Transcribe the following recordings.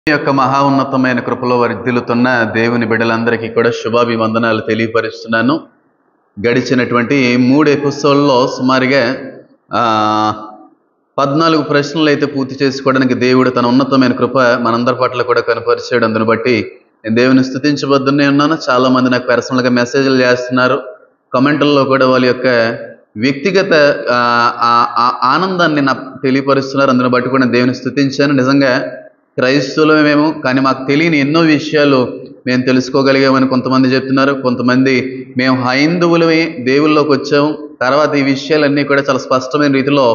యొక్క మహా ఉన్నతమైన కృపలో వర్ధిల్లుతున్న దేవుని బిడ్డలందరికీ కూడా శుభాభివందనాలు తెలియపరుస్తున్నాను. గడిచినటువంటి 3 ఎపిసోడ్లో సుమారుగా 14 ప్రశ్నలు అయితే పూర్తి చేసుకోవడానికి దేవుడు తన ఉన్నతమైన కృప మనందరి పట్ల కూడా కనపరిచాడు. అందుని బట్టి నేను దేవుని స్తుతించబద్దునే ఉన్నాను. చాలామంది నాకు పర్సనల్గా మెసేజ్లు చేస్తున్నారు, కమెంట్లలో కూడా వాళ్ళ యొక్క వ్యక్తిగత ఆనందాన్ని నాకు తెలియపరుస్తున్నారు. అందుని బట్టి కూడా నేను దేవుని స్తుతించాను. నిజంగా క్రైస్తవులమేమో, కానీ మాకు తెలియని ఎన్నో విషయాలు మేము తెలుసుకోగలిగామని కొంతమంది చెప్తున్నారు. కొంతమంది మేము హైందువులమే దేవుల్లోకి వచ్చాము, తర్వాత ఈ విషయాలన్నీ కూడా చాలా స్పష్టమైన రీతిలో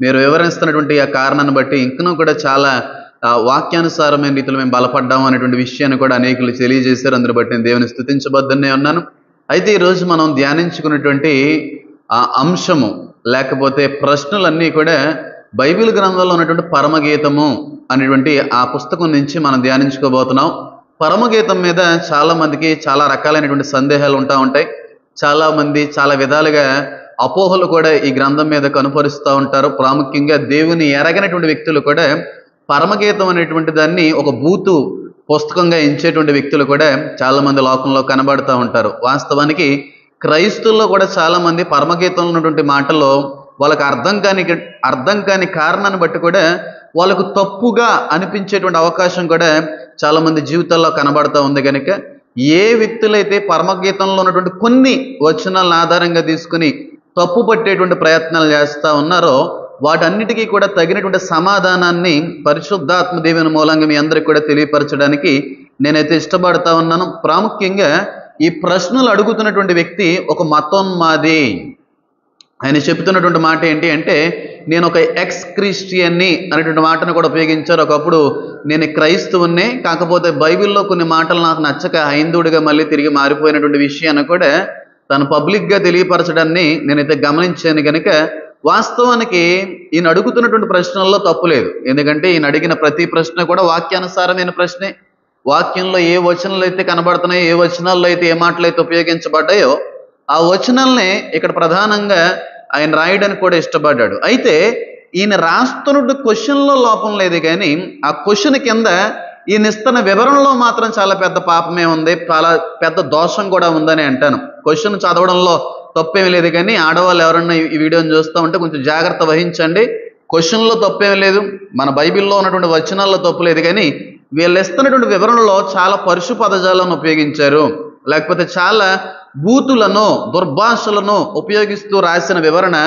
మీరు వివరిస్తున్నటువంటి ఆ కారణాన్ని బట్టి ఇంకనూ కూడా చాలా వాక్యానుసారమైన రీతిలో మేము బలపడ్డాము అనేటువంటి విషయాన్ని కూడా అనేకులు తెలియజేశారు. అందుని బట్టి నేను దేవుని స్తుతించబద్దనే ఉన్నాను. అయితే ఈరోజు మనం ధ్యానించుకున్నటువంటి ఆ అంశము లేకపోతే ప్రశ్నలన్నీ కూడా బైబిల్ గ్రంథంలో ఉన్నటువంటి పరమగీతము అనేటువంటి ఆ పుస్తకం నుంచి మనం ధ్యానించుకోబోతున్నాం. పరమగీతం మీద చాలామందికి చాలా రకాలైనటువంటి సందేహాలు ఉంటాయి. చాలామంది చాలా విధాలుగా అపోహలు కూడా ఈ గ్రంథం మీద కనుపరుస్తూ ఉంటారు. ప్రాముఖ్యంగా దేవుని ఎరగనటువంటి వ్యక్తులు కూడా పరమగీతం అనేటువంటి దాన్ని ఒక బూతు పుస్తకంగా ఎంచేటువంటి వ్యక్తులు కూడా చాలామంది లోకంలో కనబడుతూ ఉంటారు. వాస్తవానికి క్రైస్తువుల్లో కూడా చాలామంది పరమగీతంలో ఉన్నటువంటి మాటల్లో వాళ్ళకి అర్థం కాని కారణాన్ని బట్టి కూడా వాళ్ళకు తప్పుగా అనిపించేటువంటి అవకాశం కూడా చాలామంది జీవితాల్లో కనబడుతూ ఉంది. కనుక ఏ వ్యక్తులైతే పరమగీతంలో ఉన్నటువంటి కొన్ని వచనాలను ఆధారంగా తీసుకుని తప్పు పట్టేటువంటి ప్రయత్నాలు చేస్తూ ఉన్నారో వాటన్నిటికీ కూడా తగినటువంటి సమాధానాన్ని పరిశుద్ధాత్మ దేవుని మూలంగా మీ అందరికీ కూడా తెలియపరచడానికి నేనైతే ఇష్టపడతా ఉన్నాను. ప్రాముఖ్యంగా ఈ ప్రశ్నలు అడుగుతున్నటువంటి వ్యక్తి ఒక మతోన్మాది. ఆయన చెప్తున్నటువంటి మాట ఏంటి అంటే, నేను ఒక ఎక్స్ క్రిస్టియన్ని అనేటువంటి మాటను కూడా ఉపయోగించారు. ఒకప్పుడు నేను క్రైస్తవున్నే, కాకపోతే బైబిల్లో కొన్ని మాటలు నాకు నచ్చక హైందువుడిగా మళ్ళీ తిరిగి మారిపోయినటువంటి విషయాన్ని కూడా తను పబ్లిక్గా తెలియపరచడాన్ని నేనైతే గమనించాను. కనుక వాస్తవానికి ఈయన అడుగుతున్నటువంటి ప్రశ్నల్లో తప్పు లేదు. ఎందుకంటే ఈయన అడిగిన ప్రతి ప్రశ్న కూడా వాక్యానుసారమైన ప్రశ్నే. వాక్యంలో ఏ వచనాలు అయితే కనబడుతున్నాయో, ఏ వచనాల్లో అయితే ఏ మాటలు అయితే ఉపయోగించబడ్డాయో ఆ వచనాలనే ఇక్కడ ప్రధానంగా ఆయన రాయడానికి కూడా ఇష్టపడ్డాడు. అయితే ఈయన రాస్తున్న క్వశ్చన్లో లోపం లేదు, కానీ ఆ క్వశ్చన్ కింద ఈయన ఇస్తున్న వివరణలో మాత్రం చాలా పెద్ద పాపమే ఉంది, చాలా పెద్ద దోషం కూడా ఉందని అంటాను. క్వశ్చన్ చదవడంలో తప్పేమీ లేదు, కానీ ఆడవాళ్ళు ఎవరన్నా ఈ వీడియోని చూస్తూ ఉంటే కొంచెం జాగ్రత్త వహించండి. క్వశ్చన్లో తప్పేమీ లేదు, మన బైబిల్లో ఉన్నటువంటి వచనాల్లో తప్పు లేదు, కానీ వీళ్ళు ఇస్తున్నటువంటి వివరణలో చాలా పరుషు పదజాలను ఉపయోగించారు, లేకపోతే చాలా బూతులను దుర్భాషలను ఉపయోగిస్తూ రాసిన వివరణ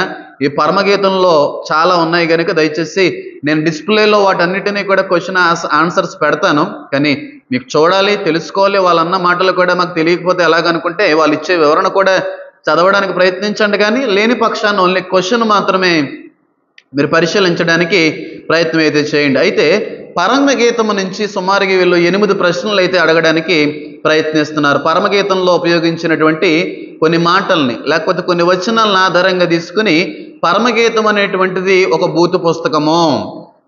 ఈ పరమగీతంలో చాలా ఉన్నాయి. కనుక దయచేసి నేను డిస్ప్లేలో వాటన్నిటినీ కూడా క్వశ్చన్ ఆన్సర్స్ పెడతాను, కానీ మీకు చూడాలి, తెలుసుకోవాలి. వాళ్ళన్న మాటలు కూడా మాకు తెలియకపోతే ఎలాగనుకుంటే వాళ్ళు ఇచ్చే వివరణ కూడా చదవడానికి ప్రయత్నించండి, కానీ లేని పక్షాన్ని ఓన్లీ క్వశ్చన్ మాత్రమే మీరు పరిశీలించడానికి ప్రయత్నం అయితే చేయండి. అయితే పరమగీతము నుంచి సుమారుగా వీళ్ళు 8 ప్రశ్నలు అయితే అడగడానికి ప్రయత్నిస్తున్నారు. పరమగీతంలో ఉపయోగించినటువంటి కొన్ని మాటల్ని లేకపోతే కొన్ని వచనాలను ఆధారంగా తీసుకుని పరమగీతం అనేటువంటిది ఒక బూతు పుస్తకము.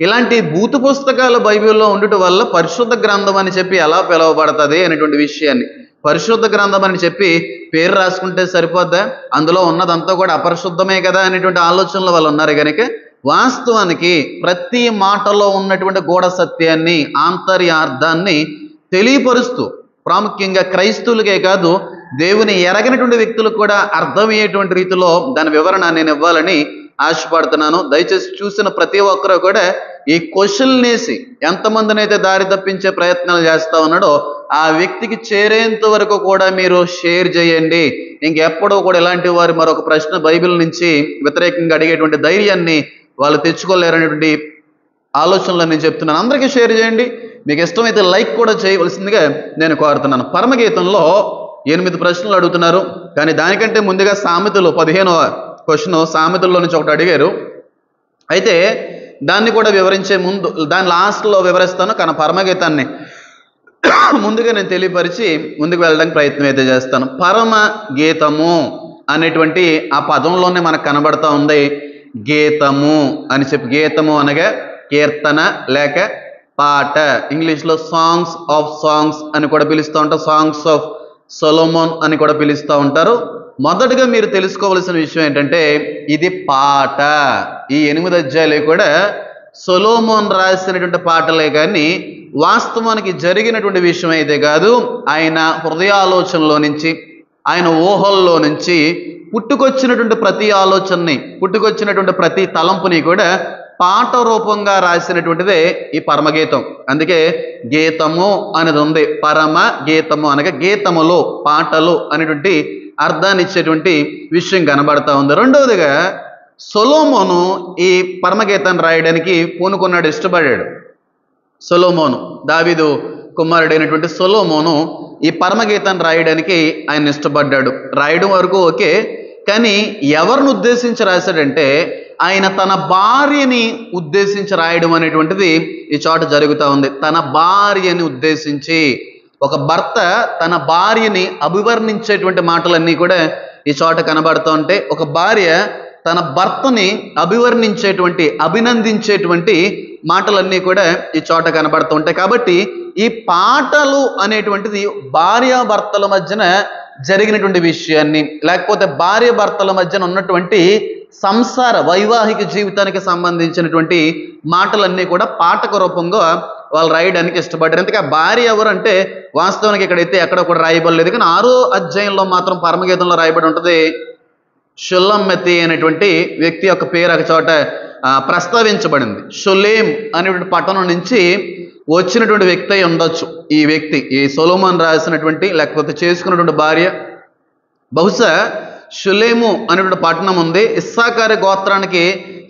ఇలాంటి బూతు పుస్తకాలు బైబిల్లో ఉండటం వల్ల పరిశుద్ధ గ్రంథం అని చెప్పి ఎలా పిలువబడుతుంది అనేటువంటి విషయాన్ని, పరిశుద్ధ గ్రంథం అని చెప్పి పేరు రాసుకుంటే సరిపోద్దా, అందులో ఉన్నదంతా కూడా అపరిశుద్ధమే కదా అనేటువంటి ఆలోచనలు వాళ్ళు ఉన్నారు. కనుక వాస్తవానికి ప్రతి మాటలో ఉన్నటువంటి గూఢ సత్యాన్ని, ఆంతర్యార్థాన్ని తెలియపరుస్తూ ప్రాముఖ్యంగా క్రైస్తవులకే కాదు దేవుని ఎరగనటువంటి వ్యక్తులకు కూడా అర్థమయ్యేటువంటి రీతిలో దాని వివరణ నేను ఇవ్వాలని ఆశపడుతున్నాను. దయచేసి చూసిన ప్రతి ఒక్కరూ కూడా ఈ క్వశ్చన్ వేసి ఎంతమందినైతే దారి తప్పించే ప్రయత్నాలు చేస్తూ ఉన్నాడో ఆ వ్యక్తికి చేరేంత వరకు కూడా మీరు షేర్ చేయండి. ఇంకెప్పుడూ కూడా ఇలాంటి వారు మరొక ప్రశ్న బైబిల్ నుంచి వ్యతిరేకంగా అడిగేటువంటి ధైర్యాన్ని వాళ్ళు తెచ్చుకోలేరనేటువంటి ఆలోచనలు నేను చెప్తున్నాను. అందరికీ షేర్ చేయండి, మీకు ఇష్టమైతే లైక్ కూడా చేయవలసిందిగా నేను కోరుతున్నాను. పరమగీతంలో 8 ప్రశ్నలు అడుగుతున్నారు, కానీ దానికంటే ముందుగా సామెతలు 15వ క్వశ్చన్ సామెతల్లో నుంచి ఒకటి అడిగారు. అయితే దాన్ని కూడా వివరించే ముందు దాని లాస్ట్లో వివరిస్తాను, కానీ పరమగీతాన్ని ముందుగా నేను తెలియపరిచి ముందుకు వెళ్ళడానికి ప్రయత్నం అయితే చేస్తాను. పరమగీతము అనేటువంటి ఆ పదంలోనే మనకు కనబడతా ఉంది గీతము అని చెప్పి. గీతము అనగా కీర్తన లేక పాట, ఇంగ్లీష్లో సాంగ్స్ ఆఫ్ సాంగ్స్ అని కూడా పిలుస్తూ ఉంటారు, సాంగ్స్ ఆఫ్ సొలొమోన్ అని కూడా పిలుస్తూ ఉంటారు. మొదటగా మీరు తెలుసుకోవాల్సిన విషయం ఏంటంటే ఇది పాట. ఈ 8 అధ్యాయాలు కూడా సొలొమోన్ రాసినటువంటి పాటలే, కానీ వాస్తవానికి జరిగినటువంటి విషయం అయితే కాదు. ఆయన హృదయాలోచనలో నుంచి, ఆయన ఊహల్లో నుంచి పుట్టుకొచ్చినటువంటి ప్రతి ఆలోచనని, పుట్టుకొచ్చినటువంటి ప్రతి తలంపుని కూడా పాట రూపంగా రాసినటువంటిదే ఈ పరమగీతం. అందుకే గీతము అనేది ఉంది. పరమ గీతము అనగా గీతములో, పాటలు అనేటువంటి అర్థాన్ని ఇచ్చేటువంటి విషయం కనబడతా ఉంది. రెండవదిగా సొలొమోను ఈ పరమగీతాన్ని రాయడానికి పూనుకున్నాడు, ఇష్టపడాడు. సొలొమోను, దావీదు కుమారుడైనటువంటి సొలొమోను ఈ పరమగీతాన్ని రాయడానికి ఆయన ఇష్టపడ్డాడు. రాయడం వరకు ఓకే, కానీ ఎవరిని ఉద్దేశించి రాశాడంటే ఆయన తన భార్యని ఉద్దేశించి రాయడం అనేటువంటిది ఈ చోట జరుగుతూ ఉంది. తన భార్యని ఉద్దేశించి, ఒక భర్త తన భార్యని అభివర్ణించేటువంటి మాటలన్నీ కూడా ఈ చోట కనబడుతూ ఉంటే, ఒక భార్య తన భర్తని అభివర్ణించేటువంటి, అభినందించేటువంటి మాటలన్నీ కూడా ఈ చోట కనబడుతూ ఉంటాయి. కాబట్టి ఈ పాటలు అనేటువంటిది భార్యాభర్తల మధ్యన జరిగినటువంటి విషయాన్ని, లేకపోతే భార్యాభర్తల మధ్యన ఉన్నటువంటి సంసార వైవాహిక జీవితానికి సంబంధించినటువంటి మాటలన్నీ కూడా పాటక రూపంగా వాళ్ళు రాయడానికి ఇష్టపడ్డారు. అందుకే ఆ భార్య ఎవరంటే వాస్తవానికి ఇక్కడైతే ఎక్కడ కూడా రాయబడలేదు, కానీ 6వ అధ్యాయంలో మాత్రం పరమగీతంలో రాయబడి ఉంటుంది. షుల్లమ్మతి అనేటువంటి వ్యక్తి యొక్క పేరు ఒక చోట ప్రస్తావించబడింది. షులేం అనేటువంటి పట్టణం నుంచి వచ్చినటువంటి వ్యక్తి అయి ఉండొచ్చు ఈ వ్యక్తి. ఈ సొలొమోను రాసినటువంటి, లేకపోతే చేసుకున్నటువంటి భార్య బహుశా షులేము అనేటువంటి పట్టణం ఉంది. ఇస్సాకారు గోత్రానికి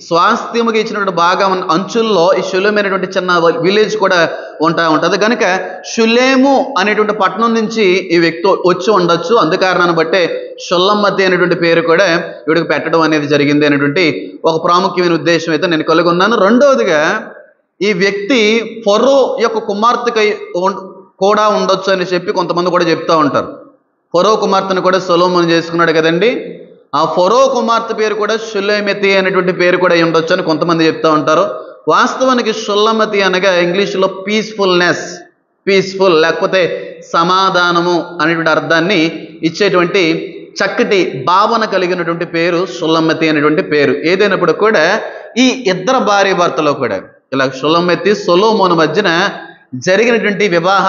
స్వాస్థ్యముగా ఇచ్చినటువంటి భాగం అంచుల్లో ఈ షులేము అనేటువంటి చిన్న విలేజ్ కూడా ఉంటుంది. కనుక షులేము అనేటువంటి పట్టణం నుంచి ఈ వ్యక్తి వచ్చి ఉండొచ్చు. అందుకారణాన్ని బట్టే షుల్లమ్మతి అనేటువంటి పేరు కూడా వీడికి పెట్టడం అనేది జరిగింది అనేటువంటి ఒక ప్రాముఖ్యమైన ఉద్దేశం అయితే నేను కలిగి ఉన్నాను. రెండవదిగా ఈ వ్యక్తి ఫరో యొక్క కుమార్తెకై కూడా ఉండొచ్చు అని చెప్పి కొంతమంది కూడా చెప్తూ ఉంటారు. ఫరో కుమార్తెను కూడా సొలొమోను చేసుకున్నాడు కదండి. ఆ ఫరో కుమార్తె పేరు కూడా షుల్లెమెతి అనేటువంటి పేరు కూడా ఉండొచ్చు అని కొంతమంది చెప్తూ ఉంటారు. వాస్తవానికి షుల్లెమెతి అనగా ఇంగ్లీష్లో పీస్ఫుల్నెస్, పీస్ఫుల్ లేకపోతే సమాధానము అనేటువంటి అర్థాన్ని ఇచ్చేటువంటి చక్కటి భావన కలిగినటువంటి పేరు షుల్లెమెతి అనేటువంటి పేరు. ఏదైనప్పుడు కూడా ఈ ఇద్దరు భార్య భర్తలో కూడా ఇలా షుల్లెమెతి సొలొమోను మధ్యన జరిగినటువంటి వివాహ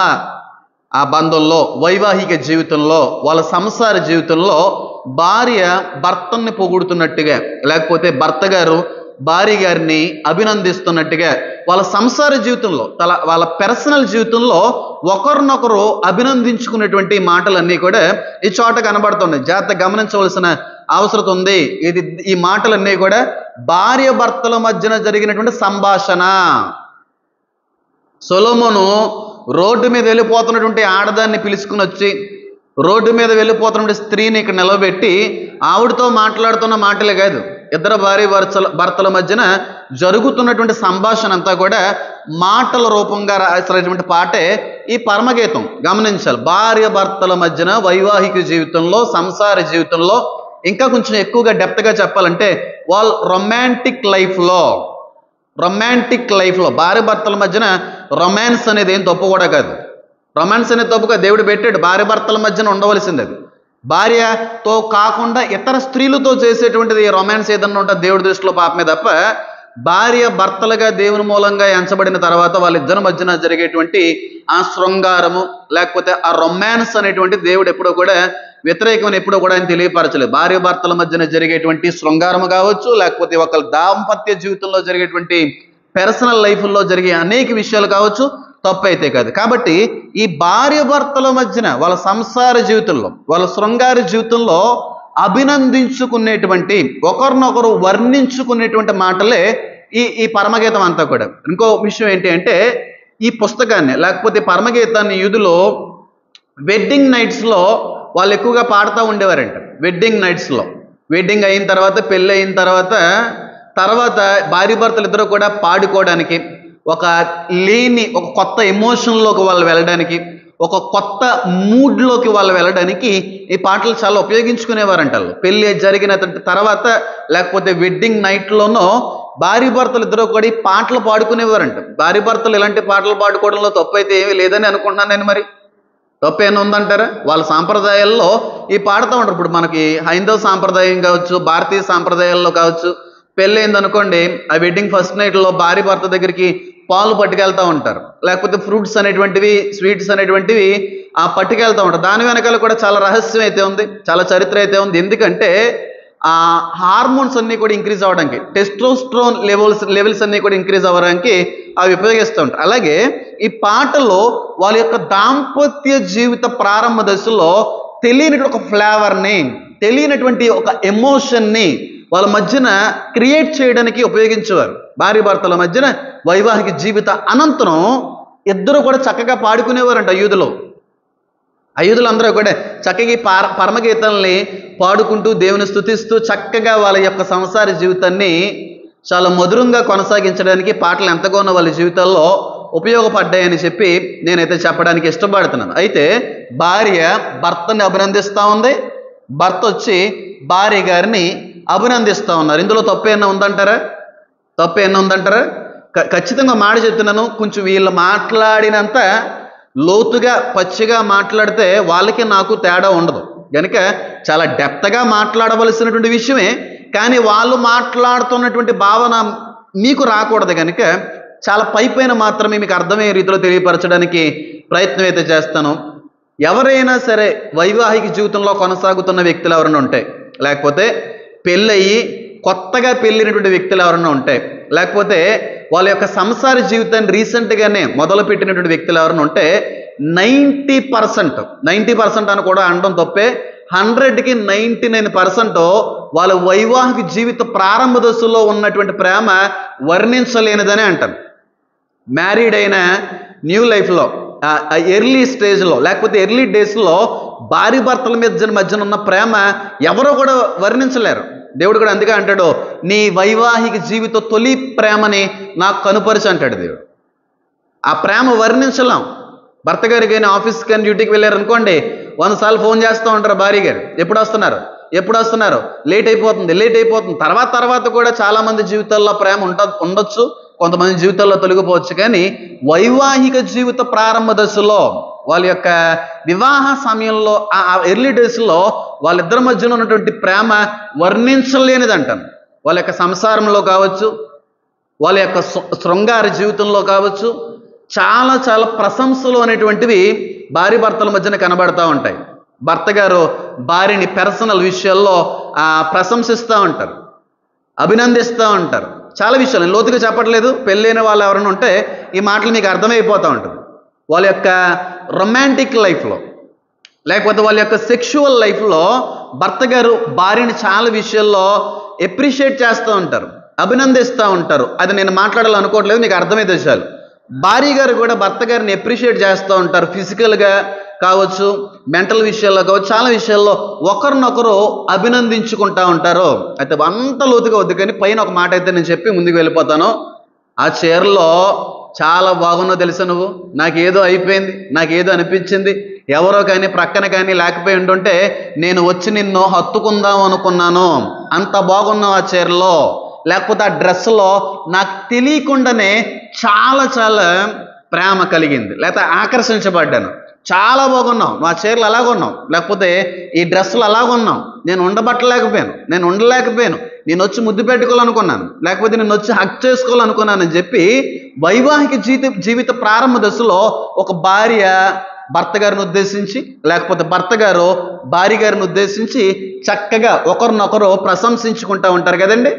ఆ బంధంలో, వైవాహిక జీవితంలో, వాళ్ళ సంసార జీవితంలో భార్య భర్తని పొగుడుతున్నట్టుగా, లేకపోతే భర్త గారు భార్య గారిని అభినందిస్తున్నట్టుగా, వాళ్ళ సంసార జీవితంలో, వాళ్ళ పర్సనల్ జీవితంలో ఒకరినొకరు అభినందించుకునేటువంటి మాటలన్నీ కూడా ఈ చోట కనబడుతున్నాయి. జాగ్రత్తగా గమనించవలసిన అవసరం ఉంది. ఈ మాటలన్నీ కూడా భార్య భర్తల మధ్యన జరిగినటువంటి సంభాషణ. సొలొమోను రోడ్డు మీద వెళ్ళిపోతున్నటువంటి ఆడదాన్ని పిలుచుకుని వచ్చి, రోడ్డు మీద వెళ్ళిపోతున్నటువంటి స్త్రీని ఇక్కడ నిలబెట్టి ఆవిడతో మాట్లాడుతున్న మాటలే కాదు, ఇద్దరు భార్య భర్తల మధ్యన జరుగుతున్నటువంటి సంభాషణ అంతా కూడా మాటల రూపంగా రాసినటువంటి పాటే ఈ పరమగీతం. గమనించాలి, భార్య భర్తల మధ్యన వైవాహిక జీవితంలో, సంసార జీవితంలో, ఇంకా కొంచెం ఎక్కువగా డెప్త్గా చెప్పాలంటే వాళ్ళ రొమాంటిక్ లైఫ్లో భార్య భర్తల మధ్యన రొమాన్స్ అనేది ఏం తప్పు కూడా కాదు. రొమాన్స్ అనేది తప్పుగా దేవుడు పెట్టాడు. భార్య భర్తల మధ్యన ఉండవలసింది అది. భార్యతో కాకుండా ఇతర స్త్రీలతో చేసేటువంటిది రొమాన్స్ ఏదన్నా ఉంటుంది దేవుడి దృష్టిలో పాపమే తప్ప, భార్య భర్తలుగా దేవుని మూలంగా ఎంచబడిన తర్వాత వాళ్ళిద్దరి మధ్యన జరిగేటువంటి ఆ శృంగారము, లేకపోతే ఆ రొమాన్స్ అనేటువంటి దేవుడు ఎప్పుడో కూడా వ్యతిరేకమని ఎప్పుడో కూడా ఆయన తెలియపరచలేదు. భార్య భర్తల మధ్యన జరిగేటువంటి శృంగారము కావచ్చు, లేకపోతే ఒక దాంపత్య జీవితంలో జరిగేటువంటి పర్సనల్ లైఫ్లో జరిగే అనేక విషయాలు కావచ్చు, తప్పు అయితే కాదు. కాబట్టి ఈ భార్య భర్తల మధ్యన వాళ్ళ సంసార జీవితంలో, వాళ్ళ శృంగార జీవితంలో అభినందించుకునేటువంటి, ఒకరినొకరు వర్ణించుకునేటువంటి మాటలే ఈ పరమగీతం అంతా కూడా. ఇంకో విషయం ఏంటి అంటే, ఈ పుస్తకాన్ని లేకపోతే పరమగీతాన్ని యూదులో వెడ్డింగ్ నైట్స్లో వాళ్ళు ఎక్కువగా పాడుతూ ఉండేవారంట. వెడ్డింగ్ నైట్స్లో, వెడ్డింగ్ అయిన తర్వాత, పెళ్ళి అయిన తర్వాత భార్య భర్తలు ఇద్దరు కూడా పాడుకోవడానికి, ఒక కొత్త ఎమోషన్లోకి వాళ్ళు వెళ్ళడానికి, ఒక కొత్త మూడ్లోకి వాళ్ళు వెళ్ళడానికి ఈ పాటలు చాలా ఉపయోగించుకునేవారంట. పెళ్ళి జరిగిన తర్వాత లేకపోతే వెడ్డింగ్ నైట్లోనో భార్య భర్తలు ఇద్దరు కూడా ఈ పాటలు పాడుకునేవారంట. భార్య భర్తలు ఇలాంటి పాటలు పాడుకోవడంలో తప్పు అయితే ఏమీ లేదని అనుకుంటున్నాను నేను. మరి తప్పు ఏమైనా ఉందంటారా? వాళ్ళ సాంప్రదాయాల్లో ఈ పాడుతూ ఉంటారు. ఇప్పుడు మనకి హైందవ సాంప్రదాయం కావచ్చు, భారతీయ సాంప్రదాయాల్లో కావచ్చు, పెళ్ళి అయిందనుకోండి, ఆ వెడ్డింగ్ ఫస్ట్ నైట్లో భార్య భర్త దగ్గరికి పాలు పట్టుకెళ్తూ ఉంటారు, లేకపోతే ఫ్రూట్స్ అనేటువంటివి, స్వీట్స్ అనేటువంటివి పట్టుకెళ్తూ ఉంటారు. దాని వెనకాల కూడా చాలా రహస్యం అయితే ఉంది, చాలా చరిత్ర అయితే ఉంది. ఎందుకంటే ఆ హార్మోన్స్ అన్నీ కూడా ఇంక్రీజ్ అవ్వడానికి, టెస్టోస్టెరోన్ లెవెల్స్ అన్నీ కూడా ఇంక్రీజ్ అవ్వడానికి అవి ఉపయోగిస్తూ ఉంటారు. అలాగే ఈ పాటలో వాళ్ళ యొక్క దాంపత్య జీవిత ప్రారంభ దశలో తెలియనటువంటి ఒక ఫ్లేవర్ని, తెలియనటువంటి ఒక ఎమోషన్ని వాళ్ళ మధ్యన క్రియేట్ చేయడానికి ఉపయోగించేవారు. భార్య భర్తల మధ్యన వైవాహిక జీవిత అనంతరం ఇద్దరు కూడా చక్కగా పాడుకునేవారంట. అయ్యూదులు అందరూ కూడా చక్కగా పరమగీతాలని పాడుకుంటూ దేవుని స్తుతిస్తూ చక్కగా వాళ్ళ యొక్క సంసార జీవితాన్ని చాలా మధురంగా కొనసాగించడానికి పాటలు ఎంతగానో వాళ్ళ జీవితాల్లో ఉపయోగపడ్డాయని చెప్పి నేనైతే చెప్పడానికి ఇష్టపడుతున్నాను. అయితే భార్య భర్తని అభినందిస్తూ ఉంది, భర్త వచ్చి భార్య గారిని అభినందిస్తూ ఉన్నారు. ఇందులో తప్పేమన్నా ఉందంటారా? ఖచ్చితంగా మాట చెప్తున్నాను. కొంచెం వీళ్ళు మాట్లాడినంత లోతుగా పచ్చిగా మాట్లాడితే వాళ్ళకి నాకు తేడా ఉండదు కనుక చాలా డెప్త్గా మాట్లాడవలసినటువంటి విషయమే, కానీ వాళ్ళు మాట్లాడుతున్నటువంటి భావన మీకు రాకూడదు కనుక చాలా పైపైన మాత్రమే మీకు అర్థమయ్యే రీతిలో తెలియపరచడానికి ప్రయత్నం అయితే చేస్తాను. ఎవరైనా సరే వైవాహిక జీవితంలో కొనసాగుతున్న వ్యక్తులు ఎవరైనా ఉంటే, లేకపోతే పెళ్ళయి కొత్తగా పెళ్ళినటువంటి వ్యక్తులు ఎవరైనా ఉంటే, లేకపోతే వాళ్ళ యొక్క సంసార జీవితాన్ని రీసెంట్గానే మొదలుపెట్టినటువంటి వ్యక్తులు ఎవరైనా ఉంటే 90% అని కూడా అనడం తప్పే, 100కి 99% వాళ్ళ వైవాహిక జీవిత ప్రారంభ దశలో ఉన్నటువంటి ప్రేమ వర్ణించలేనిదని అంటాను. మ్యారీడ్ అయిన న్యూ లైఫ్లో ఎర్లీ స్టేజ్లో లేకపోతే ఎర్లీ డేస్లో భార్య భర్తల మధ్యన ఉన్న ప్రేమ ఎవరో కూడా వర్ణించలేరు. దేవుడు కూడా అందుకే అంటాడు, నీ వైవాహిక జీవిత తొలి ప్రేమని నాకు కనుపరిచి అంటాడు దేవుడు. ఆ ప్రేమ వర్ణించలేం. భర్త గారికి కానీ ఆఫీస్కి కానీ డ్యూటీకి వెళ్ళారు అనుకోండి, 100 సార్లు ఫోన్ చేస్తూ ఉంటారు భార్య గారు, ఎప్పుడు వస్తున్నారు, లేట్ అయిపోతుంది. తర్వాత కూడా చాలామంది జీవితాల్లో ప్రేమ ఉండొచ్చు, కొంతమంది జీవితాల్లో తొలగిపోవచ్చు. కానీ వైవాహిక జీవిత ప్రారంభ దశలో వాళ్ళ యొక్క వివాహ సమయంలో ఆ ఎర్లీ డేస్లో వాళ్ళిద్దరి మధ్యన ఉన్నటువంటి ప్రేమ వర్ణించలేనిది అంటాను. వాళ్ళ యొక్క సంసారంలో కావచ్చు, వాళ్ళ యొక్క శృంగార జీవితంలో కావచ్చు, చాలా చాలా ప్రశంసలు అనేటువంటివి భార్య భర్తల మధ్యన కనబడతా ఉంటాయి. భర్త గారు భార్యని పర్సనల్ విషయాల్లో ప్రశంసిస్తూ ఉంటారు, అభినందిస్తూ ఉంటారు. చాలా విషయాలు లోతుగా చెప్పట్లేదు. పెళ్ళైన వాళ్ళు ఎవరైనా ఉంటే ఈ మాటలు మీకు అర్థమైపోతూ ఉంటుంది. వాళ్ళ యొక్క రొమాంటిక్ లైఫ్లో లేకపోతే వాళ్ళ యొక్క సెక్షువల్ లైఫ్లో భర్త గారు భార్యని చాలా విషయాల్లో ఎప్రిషియేట్ చేస్తూ ఉంటారు, అభినందిస్తూ ఉంటారు. అది నేను మాట్లాడాలనుకోవట్లేదు, మీకు అర్థమైతే చాలు. భార్య గారు కూడా భర్త గారిని ఎప్రిషియేట్ చేస్తూ ఉంటారు. ఫిజికల్గా కావచ్చు, మెంటల్ విషయాల్లో కావచ్చు, చాలా విషయాల్లో ఒకరినొకరు అభినందించుకుంటూ ఉంటారు. అయితే అంత లోతుగా వద్దు, కానీ పైన ఒక మాట అయితే నేను చెప్పి ముందుకు వెళ్ళిపోతాను. ఆ చీరలో చాలా బాగున్నావు తెలుసా నువ్వు, నాకేదో అయిపోయింది, నాకేదో అనిపించింది, ఎవరో కానీ ప్రక్కన కానీ లేకపోయి ఉంటుంటే నేను వచ్చి నిన్ను హత్తుకుందాం అనుకున్నాను, అంత బాగున్నావు ఆ చీరలో, లేకపోతే ఆ డ్రెస్లో నాకు తెలియకుండానే చాలా చాలా ప్రేమ కలిగింది, లేకపోతే ఆకర్షించబడ్డాను, చాలా బాగున్నావు, మా చీరలు అలాగున్నావు, లేకపోతే ఈ డ్రెస్సులు అలాగున్నావు, నేను ఉండలేకపోయాను, నేను వచ్చి ముద్దు పెట్టుకోవాలనుకున్నాను, లేకపోతే నేను వచ్చి హక్ చేసుకోవాలనుకున్నాను అని చెప్పి వైవాహిక జీవిత ప్రారంభ దశలో ఒక భార్య భర్త గారిని ఉద్దేశించి, లేకపోతే భర్త గారు భార్య గారిని ఉద్దేశించి చక్కగా ఒకరినొకరు ప్రశంసించుకుంటూ ఉంటారు కదండి.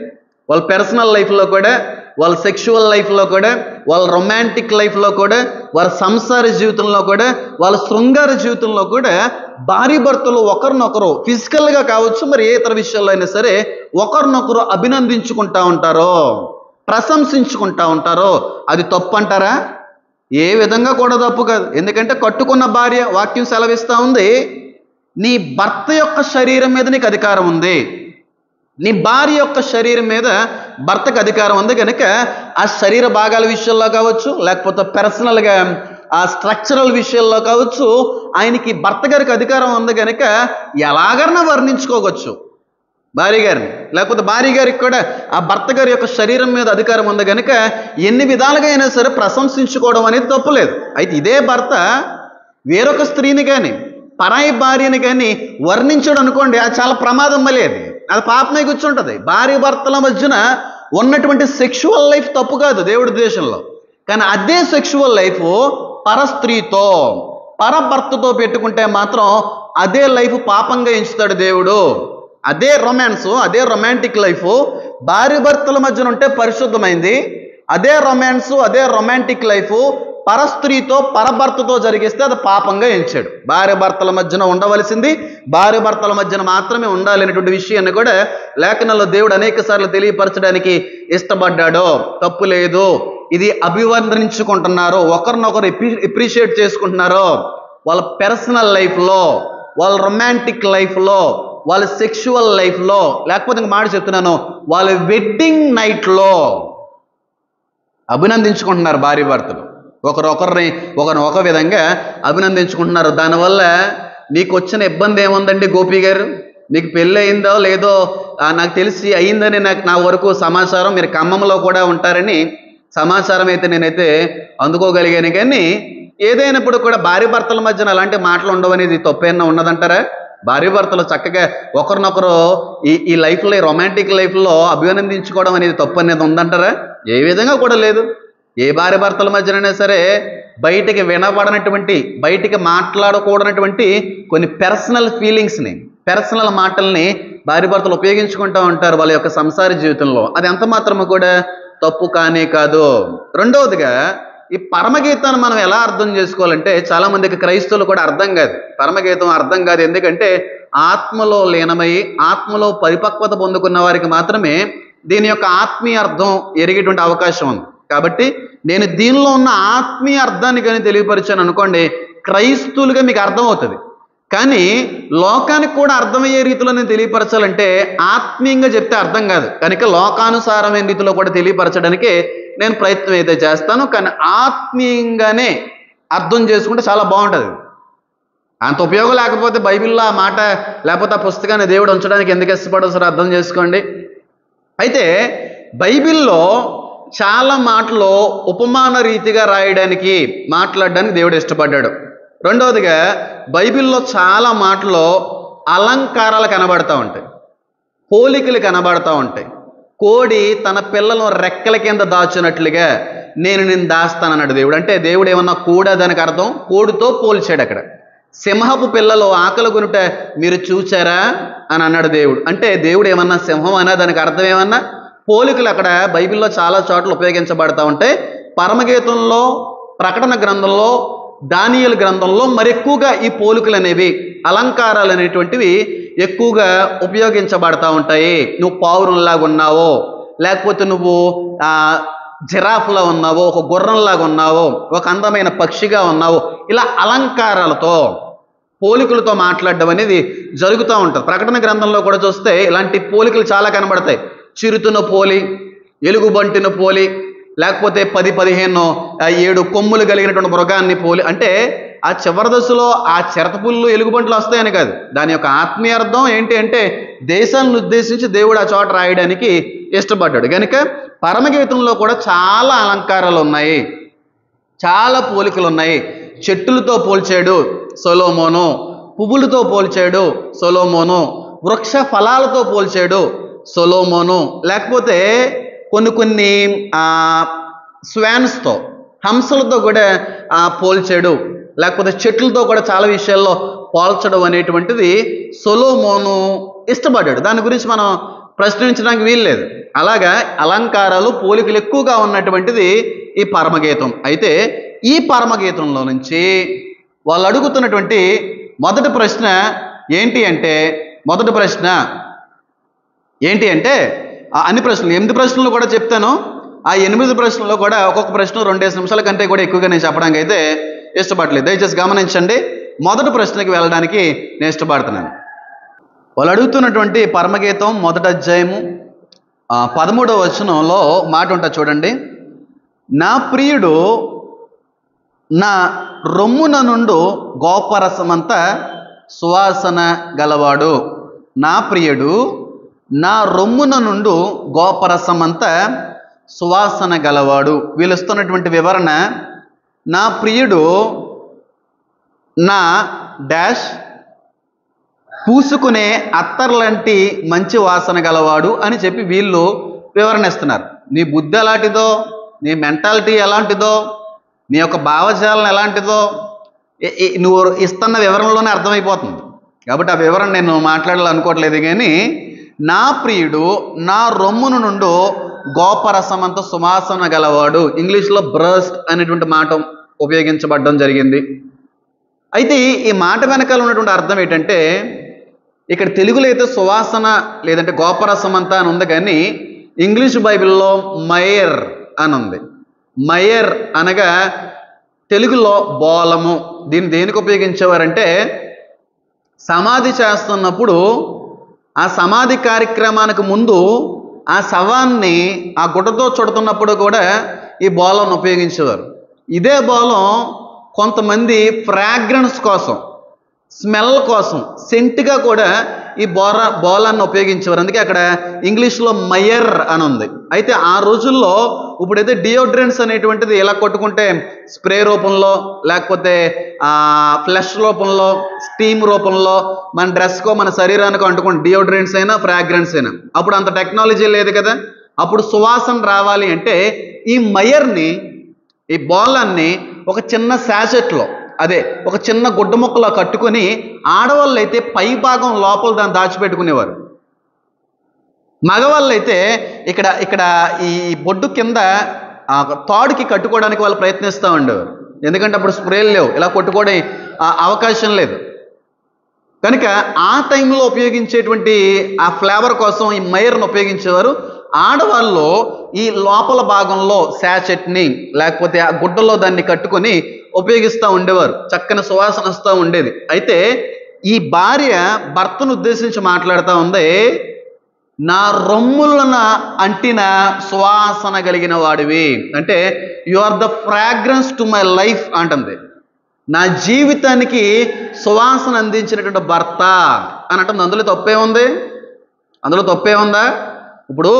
వాళ్ళ పర్సనల్ లైఫ్లో కూడా, వాళ్ళ సెక్షువల్ లైఫ్లో కూడా, వాళ్ళ రొమాంటిక్ లైఫ్లో కూడా, వాళ్ళ సంసార జీవితంలో కూడా, వాళ్ళ శృంగార జీవితంలో కూడా భార్య భర్తలు ఒకరినొకరు ఫిజికల్గా కావచ్చు, మరి ఏ ఇతర విషయాల్లో అయినా సరే ఒకరినొకరు అభినందించుకుంటూ ఉంటారో, ప్రశంసించుకుంటూ ఉంటారో. అది తప్పు అంటారా? ఏ విధంగా కూడా తప్పు కాదు. ఎందుకంటే కట్టుకున్న భార్య, వాక్యం సెలవిస్తూ ఉంది, నీ భర్త యొక్క శరీరం మీద నీకు అధికారం ఉంది, నీ భార్య యొక్క శరీరం మీద భర్తకు అధికారం ఉంది. కనుక ఆ శరీర భాగాల విషయాల్లో కావచ్చు, లేకపోతే పర్సనల్గా ఆ స్ట్రక్చరల్ విషయాల్లో కావచ్చు, ఆయనకి భర్త గారికి అధికారం ఉంది. కనుక ఎలాగైనా వర్ణించుకోవచ్చు భార్య గారిని, లేకపోతే భార్య గారికి కూడా ఆ భర్త గారి యొక్క శరీరం మీద అధికారం ఉంది. కనుక ఎన్ని విధాలుగా అయినా సరే ప్రశంసించుకోవడం అనేది తప్పులేదు. అయితే ఇదే భర్త వేరొక స్త్రీని కానీ పరాయి భార్యని కానీ వర్ణించడం అనుకోండి, అది చాలా ప్రమాదం మళ్ళీ, అది పాపమై కూర్చుంటుంది. భార్య భర్తల మధ్యన ఉన్నటువంటి సెక్షువల్ లైఫ్ తప్పు కాదు దేవుడి దేశంలో, కానీ అదే సెక్షువల్ లైఫ్ పరస్త్రీతో పరభర్తతో పెట్టుకుంటే మాత్రం అదే లైఫ్ పాపంగా ఎంచుతాడు దేవుడు. అదే రొమాన్స్, అదే రొమాంటిక్ లైఫ్ భార్య భర్తల మధ్యన ఉంటే పరిశుద్ధమైంది. అదే రొమాన్స్, అదే రొమాంటిక్ లైఫ్ పరస్త్రీతో పరభర్తతో జరిగిస్తే అది పాపంగా ఎంచాడు. భార్య భర్తల మధ్యన ఉండవలసింది భార్య భర్తల మధ్యన మాత్రమే ఉండాలి అనేటువంటి విషయాన్ని కూడా లేఖనంలో దేవుడు అనేక సార్లు తెలియపరచడానికి ఇష్టపడ్డాడు. తప్పు లేదు, ఇది అభివర్ణించుకుంటున్నారు, ఒకరినొకరు ఎప్రిషియేట్ చేసుకుంటున్నారు. వాళ్ళ పర్సనల్ లైఫ్లో, వాళ్ళ రొమాంటిక్ లైఫ్లో, వాళ్ళ సెక్షువల్ లైఫ్లో, లేకపోతే ఇంక మాట చెప్తున్నాను, వాళ్ళ వెడ్డింగ్ నైట్లో అభినందించుకుంటున్నారు భార్య భర్తలు. ఒకరిని ఒక విధంగా అభినందించుకుంటున్నారు. దానివల్ల నీకు వచ్చిన ఇబ్బంది ఏముందండి గోపి గారు? మీకు పెళ్ళి అయిందో లేదో నాకు తెలిసి అయిందని నా వరకు సమాచారం. మీరు ఖమ్మంలో కూడా ఉంటారని సమాచారం అయితే నేనైతే అందుకోగలిగాను. కానీ ఏదైనప్పుడు కూడా భార్య భర్తల మధ్యన అలాంటి మాటలు ఉండవనేది తప్పేనా ఉన్నదంటారా? భార్య భర్తలు చక్కగా ఒకరినొకరు ఈ లైఫ్లో, ఈ రొమాంటిక్ లైఫ్లో అభినందించుకోవడం అనేది తప్పు అనేది ఉందంటారా? ఏ విధంగా కూడా లేదు. ఏ భార్య భర్తల మధ్యనైనా సరే బయటికి వినబడనటువంటి, బయటికి మాట్లాడకూడనటువంటి కొన్ని పర్సనల్ ఫీలింగ్స్ని, పర్సనల్ మాటల్ని భార్య భర్తలు ఉపయోగించుకుంటూ ఉంటారు వాళ్ళ యొక్క సంసార జీవితంలో. అది ఎంత మాత్రము కూడా తప్పు కానే కాదు. రెండవదిగా ఈ పరమగీతాన్ని మనం ఎలా అర్థం చేసుకోవాలంటే చాలా మందికి క్రైస్తవులు కూడా అర్థం కాదు. పరమగీతం అర్థం కాదు. ఎందుకంటే ఆత్మలో లీనమై ఆత్మలో పరిపక్వత పొందుకున్న వారికి మాత్రమే దీని యొక్క ఆత్మీయ అర్థం ఎరిగేటువంటి అవకాశం ఉంది. కాబట్టి నేను దీనిలో ఉన్న ఆత్మీయ అర్థాన్ని కానీ తెలియపరిచాను అనుకోండి, క్రైస్తవులుగా మీకు అర్థమవుతుంది. కానీ లోకానికి కూడా అర్థమయ్యే రీతిలో నేను తెలియపరచాలంటే ఆత్మీయంగా చెప్తే అర్థం కాదు. కనుక లోకానుసారమైన రీతిలో కూడా తెలియపరచడానికి నేను ప్రయత్నం అయితే చేస్తాను. కానీ ఆత్మీయంగానే అర్థం చేసుకుంటే చాలా బాగుంటుంది. అంత ఉపయోగం లేకపోతే బైబిల్లో ఆ మాట లేకపోతే ఆ పుస్తకాన్ని దేవుడు ఉంచడానికి ఎందుకు ఇష్టపడో సరే అర్థం చేసుకోండి. అయితే బైబిల్లో చాలా మాటలు ఉపమాన రీతిగా రాయడానికి, మాట్లాడడానికి దేవుడు ఇష్టపడ్డాడు. రెండవదిగా బైబిల్లో చాలా మాటలు అలంకారాలు కనబడతా ఉంటాయి, పోలికలు కనబడతా ఉంటాయి. కోడి తన పిల్లలను రెక్కల కింద దాచినట్లుగా నేను దాస్తానన్నాడు దేవుడు. అంటే దేవుడు ఏమన్నా కూడా దానికి అర్థం కోడితో పోల్చాడు. అక్కడ సింహపు పిల్లలు ఆకలి కొనుట మీరు చూచారా అని అన్నాడు దేవుడు. అంటే దేవుడు ఏమన్నా సింహం అన్నా దానికి అర్థం ఏమన్నా పోలికలు అక్కడ బైబిల్లో చాలా చోట్ల ఉపయోగించబడతా ఉంటాయి. పరమగీతంలో, ప్రకటన గ్రంథంలో, దానియేలు గ్రంథంలో మరి ఎక్కువగా ఈ పోలికలు అనేవి, అలంకారాలు అనేటువంటివి ఎక్కువగా ఉపయోగించబడతా ఉంటాయి. నువ్వు పావురంలాగా ఉన్నావో, లేకపోతే నువ్వు జిరాఫ్లా ఉన్నావో, ఒక గుర్రంలాగా ఉన్నావో, ఒక అందమైన పక్షిగా ఉన్నావో, ఇలా అలంకారాలతో పోలికలతో మాట్లాడడం అనేది జరుగుతూ ఉంటుంది. ప్రకటన గ్రంథంలో కూడా చూస్తే ఇలాంటి పోలికలు చాలా కనబడతాయి. చిరుతును పోలి, ఎలుగుబంటిని పోలి, లేకపోతే 10-15 కొమ్ములు కలిగినటువంటి మృగాన్ని పోలి. అంటే ఆ చివరి దశలో ఆ చిరతపుల్లు ఎలుగుబంట్లు వస్తాయని కాదు. దాని యొక్క ఆత్మీయ అర్థం ఏంటి అంటే దేశాన్ని ఉద్దేశించి దేవుడు ఆ చోట రాయడానికి ఇష్టపడ్డాడు. కనుక పరమగీతంలో కూడా చాలా అలంకారాలు ఉన్నాయి, చాలా పోలికలు ఉన్నాయి. చెట్టులతో పోల్చాడు సొలొమోను, పువ్వులతో పోల్చాడు సొలొమోను, వృక్ష ఫలాలతో పోల్చాడు సొలొమోను, లేకపోతే కొన్ని స్వాన్స్తో, హంసలతో కూడా పోల్చాడు, లేకపోతే చెట్లతో కూడా చాలా విషయాల్లో పోల్చడం అనేటువంటిది సొలొమోను ఇష్టపడ్డాడు. దాని గురించి మనం ప్రశ్నించడానికి వీల్లేదు. అలాగా అలంకారాలు, పోలికలు ఎక్కువగా ఉన్నటువంటిది ఈ పరమగీతం. అయితే ఈ పరమగీతంలో నుంచి వాళ్ళు అడుగుతున్నటువంటి మొదటి ప్రశ్న ఏంటి అంటే అన్ని ప్రశ్నలు 8 ప్రశ్నలు కూడా చెప్తాను. ఆ 8 ప్రశ్నల్లో కూడా ఒక్కొక్క ప్రశ్న 2 నిమిషాల కంటే కూడా ఎక్కువగా నేను చెప్పడానికి అయితే ఇష్టపడలేదు. దయచేసి గమనించండి. మొదటి ప్రశ్నకి వెళ్ళడానికి నేను ఇష్టపడుతున్నాను. వాళ్ళు అడుగుతున్నటువంటి పరమగీతం 1వ అధ్యాయము 13వ వచనంలో మాట ఉంటుంది చూడండి. నా ప్రియుడు నా రొమ్మున నుండు గోపరసమంతా సువాసన గలవాడు. నా ప్రియుడు నా రొమ్మున నుండు గోపరసమంతా సువాసన గలవాడు. వీళ్ళు ఇస్తున్నటువంటి వివరణ, నా ప్రియుడు నా డాష్ పూసుకునే అత్తర్లాంటి మంచి వాసన గలవాడు అని చెప్పి వీళ్ళు వివరణ ఇస్తున్నారు. నీ బుద్ధి అలాంటిదో, నీ మెంటాలిటీ ఎలాంటిదో, నీ యొక్క భావజాలం ఎలాంటిదో నువ్వు ఇస్తున్న వివరణలోనే అర్థమైపోతుంది. కాబట్టి ఆ వివరణ నేను మాట్లాడాలనుకోవట్లేదు. కానీ నా ప్రియుడు నా రొమ్మును నుండి గోపరసమంత సువాసన గలవాడు, ఇంగ్లీష్లో బ్రస్ట్ అనేటువంటి మాట ఉపయోగించబడడం జరిగింది. అయితే ఈ మాట వెనకాల ఉన్నటువంటి అర్థం ఏంటంటే, ఇక్కడ తెలుగులో అయితే సువాసన లేదంటే గోపరసం అంతా అని ఉంది, కానీ ఇంగ్లీష్ బైబిల్లో మయర్ అని ఉంది. మయర్ అనగా తెలుగులో బోలము. దీన్ని దేనికి ఉపయోగించేవారంటే, సమాధి చేస్తున్నప్పుడు ఆ సమాధి కార్యక్రమానికి ముందు ఆ శవాన్ని ఆ గుడ్డతో చుడుతున్నప్పుడు కూడా ఈ బోలను ఉపయోగించేవారు. ఇదే బోలం కొంతమంది ఫ్రాగ్రెన్స్ కోసం, స్మెల్ కోసం, సెంట్గా కూడా ఈ బోలాన్ని ఉపయోగించేవారు. అందుకే అక్కడ ఇంగ్లీష్లో మయర్ అని ఉంది. అయితే ఆ రోజుల్లో ఇప్పుడైతే డియోడ్రెంట్స్ అనేటువంటిది ఇలా కొట్టుకుంటే స్ప్రే రూపంలో, లేకపోతే ఫ్లష్ రూపంలో, స్టీమ్ రూపంలో మన డ్రెస్కో మన శరీరానికి అంటుకుంటే డియోడ్రెంట్స్ అయినా ఫ్రాగ్రెన్స్ అయినా. అప్పుడు అంత టెక్నాలజీ లేదు కదా. అప్పుడు సువాసన రావాలి అంటే ఈ మయర్ని, ఈ బోలాన్ని ఒక చిన్న శాసెట్లో, అదే ఒక చిన్న గుడ్డ ముక్కలో కట్టుకొని ఆడవాళ్ళు అయితే పై భాగం లోపల దాన్ని దాచిపెట్టుకునేవారు. మగవాళ్ళు అయితే ఇక్కడ ఇక్కడ ఈ బొడ్డు కింద తాడుకి కట్టుకోవడానికి వాళ్ళు ప్రయత్నిస్తూ ఉండేవారు. ఎందుకంటే అప్పుడు స్ప్రేలు లేవు, ఇలా కొట్టుకోవడం అవకాశం లేదు. కనుక ఆ టైంలో ఉపయోగించేటువంటి ఆ ఫ్లేవర్ కోసం ఈ మయర్ను ఉపయోగించేవారు. ఆడవాళ్ళు ఈ లోపల భాగంలో శాచెట్ని లేకపోతే ఆ గుడ్డలో దాన్ని కట్టుకొని ఉపయోగిస్తూ ఉండేవారు. చక్కని సువాసన వస్తూ ఉండేది. అయితే ఈ భార్య భర్తను ఉద్దేశించి మాట్లాడుతూ ఉంది, నా రొమ్ములను అంటిన సువాసన కలిగిన వాడివి, అంటే you are the fragrance to my life అంటుంది. నా జీవితానికి సువాసన అందించినటువంటి భర్త అని అంటుంది. అందులో తప్పే ఉంది? అందులో తప్పే ఉందా? ఇప్పుడు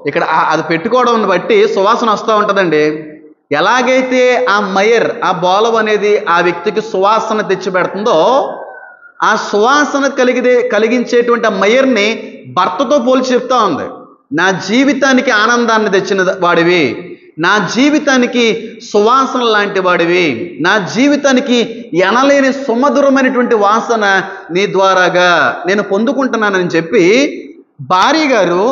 ఇక్కడ అది పెట్టుకోవడం బట్టి సువాసన వస్తూ ఉంటుందండి. ఎలాగైతే ఆ మయర్, ఆ బోలం అనేది ఆ వ్యక్తికి సువాసన తెచ్చి పెడుతుందో, ఆ సువాసన కలిగించేటువంటి ఆ మయర్ని భర్తతో పోల్చి చెప్తా ఉంది. నా జీవితానికి ఆనందాన్ని తెచ్చిన వాడివి, నా జీవితానికి సువాసన లాంటి వాడివి, నా జీవితానికి ఎనలేని సుమధురమైనటువంటి వాసన నీ ద్వారాగా నేను పొందుకుంటున్నానని చెప్పి భార్య గారు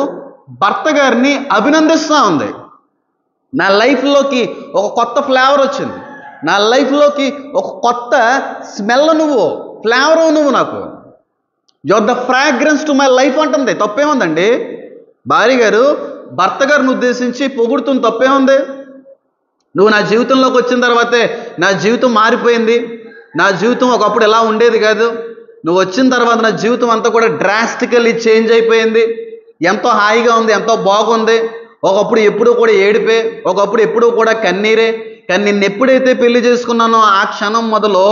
భర్త గారిని అభినందిస్తూ ఉంది. నా లైఫ్లోకి ఒక కొత్త ఫ్లేవర్ వచ్చింది, నా లైఫ్లోకి ఒక కొత్త స్మెల్, నువ్వు ఫ్లేవర్ నువ్వు నాకు, you are the fragrance to my life అంటుంది. తప్పేముందండి? భార్య గారు భర్త గారిని ఉద్దేశించి పొగుడుతుంది, తప్పేముంది? నువ్వు నా జీవితంలోకి వచ్చిన తర్వాతే నా జీవితం మారిపోయింది, నా జీవితం ఒకప్పుడు ఎలా ఉండేది కాదు, నువ్వు వచ్చిన తర్వాత నా జీవితం అంతా కూడా డ్రాస్టికల్లీ చేంజ్ అయిపోయింది, ఎంతో హాయిగా ఉంది, ఎంతో బాగుంది. ఒకప్పుడు ఎప్పుడూ కూడా ఏడిపే, ఒకప్పుడు ఎప్పుడూ కూడా కన్నీరే. కానీ నిన్ను ఎప్పుడైతే పెళ్లి చేసుకున్నానో ఆ క్షణం మొదలు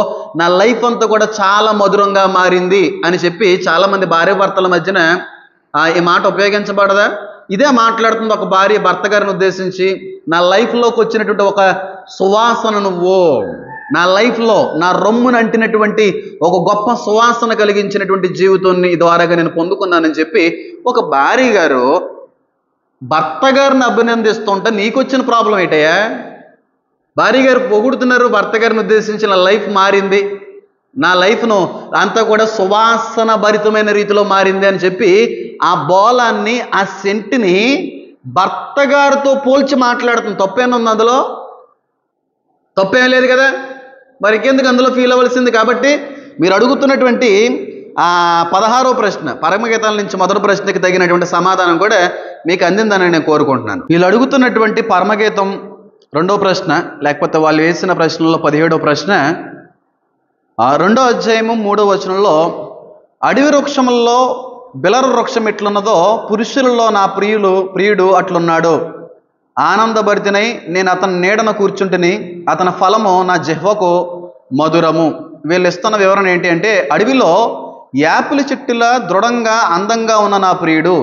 నా లైఫ్ అంతా కూడా చాలా మధురంగా మారింది అని చెప్పి చాలామంది భార్య భర్తల మధ్యన ఈ మాట ఉపయోగించబడదా? ఇదే మాట్లాడుతుంది ఒక భార్య భర్త గారిని ఉద్దేశించి, నా లైఫ్లోకి వచ్చినటువంటి ఒక సువాసన నువ్వు, నా లైఫ్లో నా రొమ్మును అంటినటువంటి ఒక గొప్ప సువాసన కలిగించినటువంటి జీవితాన్ని ద్వారాగా నేను పొందుకున్నానని చెప్పి ఒక భార్య గారు భర్త గారిని అభినందిస్తుంటే నీకు వచ్చిన ప్రాబ్లం ఏంటయ్యా? భార్య గారు పొగుడుతున్నారు, భర్త గారిని ఉద్దేశించి నా లైఫ్ మారింది, నా లైఫ్ను అంతా కూడా సువాసన భరితమైన రీతిలో మారింది అని చెప్పి ఆ బోలాన్ని, ఆ సెంట్ని భర్త గారితో పోల్చి మాట్లాడుతుంది. తప్పేనా ఉంది అందులో? తప్పేం లేదు కదా. మరి ఇంకెందుకు అందులో ఫీల్ అవ్వాల్సింది? కాబట్టి మీరు అడుగుతున్నటువంటి 16వ ప్రశ్న, పరమగీతాల నుంచి మొదటి ప్రశ్నకి తగినటువంటి సమాధానం కూడా మీకు అందిందని నేను కోరుకుంటున్నాను. వీళ్ళు అడుగుతున్నటువంటి పరమగీతం 2వ ప్రశ్న, లేకపోతే వాళ్ళు వేసిన ప్రశ్నలో 17వ ప్రశ్న, 2వ అధ్యాయము 3వ వచనంలో, అడవి వృక్షములలో బిలర వృక్షం ఎట్లున్నదో పురుషులలో నా ప్రియుడు అట్లున్నాడు, ఆనందభరితినై నేను అతని నీడన కూర్చుంటుని, అతని ఫలము నా జిహ్వకు మధురము. వీళ్ళు ఇస్తున్న వివరణ ఏంటి అంటే, అడవిలో యాపిల్ చెట్టులా దృఢంగా అందంగా ఉన్న నా ప్రియుడు,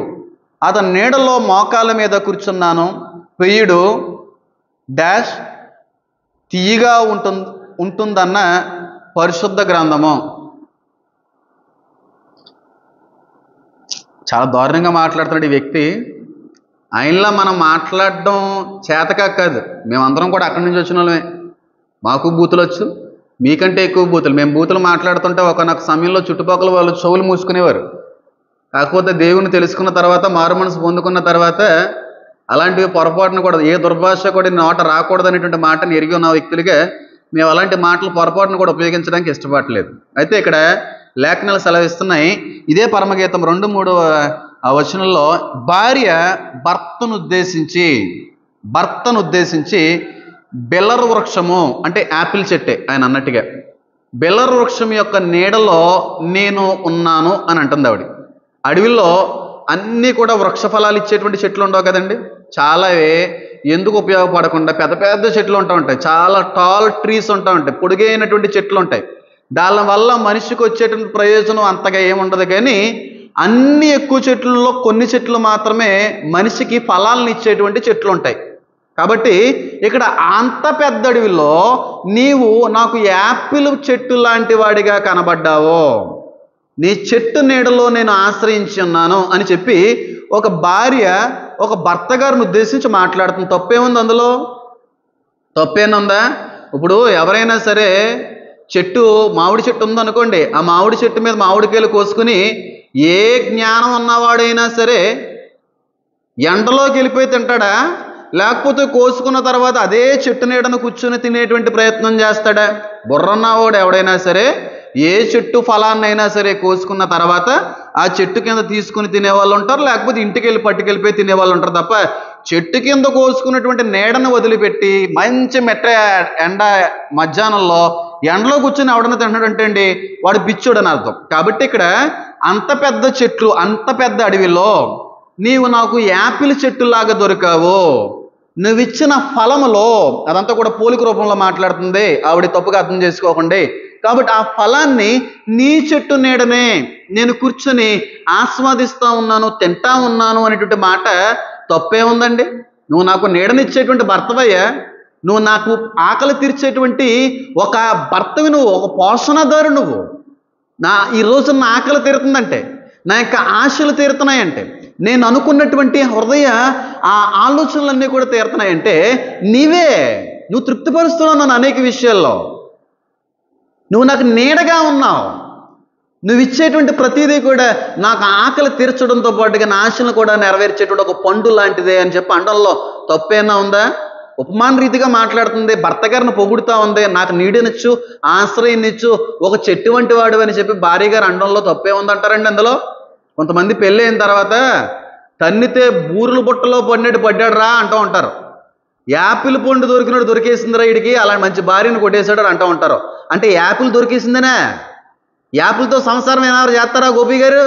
అతని నీడలో మోకాల మీద కూర్చున్నాను, ప్రియుడు డాష్ తీయగా ఉంటుందన్న పరిశుద్ధ గ్రంథము. చాలా దారుణంగా మాట్లాడుతున్నాడు ఈ వ్యక్తి. ఆయనలా మనం మాట్లాడడం చేతకా కాదు. మేమందరం కూడా అక్కడి నుంచి వచ్చిన వాళ్ళమే. మాకు బూతులు వచ్చు, మీకంటే ఎక్కువ బూతులు. మేము బూతులు మాట్లాడుతుంటే ఒకనొక సమయంలో చుట్టుపక్కల వాళ్ళు చెవులు మూసుకునేవారు. కాకపోతే దేవుని తెలుసుకున్న తర్వాత, మారు మనసు పొందుకున్న తర్వాత అలాంటివి పొరపాటును కూడా, ఏ దుర్భాష కూడా నోట రాకూడదు అనేటువంటి మాటను ఎరిగి ఉన్న వ్యక్తులుగా మేము అలాంటి మాటలు పొరపాటును కూడా ఉపయోగించడానికి ఇష్టపడలేదు. అయితే ఇక్కడ లేఖనాలు సెలవిస్తున్నాయి, ఇదే పరమగీతం 2-3 వచనంలో భార్య భర్తను ఉద్దేశించి బెల్లరు వృక్షము అంటే యాపిల్ చెట్టే ఆయన అన్నట్టుగా, బెల్లరు వృక్షం యొక్క నీడలో నేను ఉన్నాను అని అంటుంది ఆవిడ. అడవిలో అన్నీ కూడా వృక్ష ఫలాలు ఇచ్చేటువంటి చెట్లు ఉండవు కదండి. చాలా ఎందుకు ఉపయోగపడకుండా పెద్ద పెద్ద చెట్లు ఉంటా ఉంటాయి, చాలా టాల్ ట్రీస్ ఉంటా ఉంటాయి, పొడుగైనటువంటి చెట్లు ఉంటాయి. దానివల్ల మనిషికి వచ్చేటువంటి ప్రయోజనం అంతగా ఏముండదు. కానీ అన్ని ఎక్కువ చెట్లలో కొన్ని చెట్లు మాత్రమే మనిషికి ఫలాలను ఇచ్చేటువంటి చెట్లు ఉంటాయి. కాబట్టి ఇక్కడ అంత పెద్ద అడవిలో నీవు నాకు యాపిల్ చెట్టు లాంటి వాడిగా కనబడ్డావో, నీ చెట్టు నీడలో నేను ఆశ్రయించి ఉన్నాను అని చెప్పి ఒక భార్య ఒక భర్త గారిని ఉద్దేశించి మాట్లాడుతుంది. తప్పేముంది అందులో? తప్పేనుందా? ఇప్పుడు ఎవరైనా సరే మామిడి చెట్టు ఉందనుకోండి, ఆ మామిడి చెట్టు మీద మామిడికాయలు కోసుకుని ఏ జ్ఞానం ఉన్నవాడైనా సరే ఎండలోకి వెళ్ళిపోయి తింటాడా, లేకపోతే కోసుకున్న తర్వాత అదే చెట్టు నీడను కూర్చుని తినేటువంటి ప్రయత్నం చేస్తాడా? బుర్రన్నవాడు ఎవడైనా సరే ఏ చెట్టు ఫలాన్నైనా సరే కోసుకున్న తర్వాత ఆ చెట్టు కింద తీసుకుని తినేవాళ్ళు ఉంటారు, లేకపోతే ఇంటికి వెళ్ళి పట్టుకెళ్ళిపోయి తినేవాళ్ళు ఉంటారు. తప్ప చెట్టు కింద కోసుకున్నటువంటి నీడను వదిలిపెట్టి మంచి మెట్ట ఎండ మధ్యాహ్నంలో ఎండలో కూర్చొని ఎవడన్నా తింటాడంటే అండి వాడు పిచ్చోడు అని అర్థం. కాబట్టి ఇక్కడ అంత పెద్ద చెట్లు, అంత పెద్ద అడవిలో నీవు నాకు యాపిల్ చెట్టులాగా దొరికావు, నువ్విచ్చిన ఫలములో, అదంతా కూడా పోలిక రూపంలో మాట్లాడుతుంది, ఆవిడ తప్పుగా అర్థం చేసుకోకండి. కాబట్టి ఆ ఫలాన్ని నీ చెట్టు నీడనే నేను కూర్చొని ఆస్వాదిస్తూ ఉన్నాను, తింటా ఉన్నాను అనేటువంటి మాట తప్పేముందండి? నువ్వు నాకు నీడనిచ్చేటువంటి భర్తవయ్యా, నువ్వు నాకు ఆకలి తీర్చేటువంటి ఒక భర్తవి, నువ్వు ఒక పోషణదారు. నువ్వు ఈ రోజు నా ఆకలి తీరుతుందంటే, నా యొక్క ఆశలు తీరుతున్నాయంటే, నేను అనుకున్నటువంటి హృదయ ఆ ఆలోచనలన్నీ కూడా తీరుతున్నాయంటే నువ్వు తృప్తిపరుస్తున్నావు నన్ను అనేక విషయాల్లో. నువ్వు నాకు నీడగా ఉన్నావు, నువ్వు ఇచ్చేటువంటి ప్రతిదీ కూడా నాకు ఆకలి తీర్చడంతో పాటుగా నా ఆశను కూడా నెరవేర్చేటువంటి ఒక పండు లాంటిదే అని చెప్పి అండంలో తప్పేనా ఉందా? ఉపమాన రీతిగా మాట్లాడుతుంది, భర్త గారిని పొగుడుతూ ఉంది, నాకు నీడనిచ్చు, ఆశ్రయాన్నిచ్చు, ఒక చెట్టు వంటి వాడు అని చెప్పి భార్య గారు అండంలో తప్పే ఉందంటారండి. అందులో కొంతమంది పెళ్ళి అయిన తర్వాత తన్నితే బూరులు బుట్టలో పడ్డాడు రా అంటూ ఉంటారు. యాపిల్ పండు దొరికినాడు దొరికేసిందిరా వీడికి, అలా మంచి భార్యను కొట్టేశాడు అంటూ ఉంటారు. అంటే యాపిల్ దొరికేసిందనే? యాపిల్తో సంసారం ఏమైనా చేస్తారా గోపి గారు?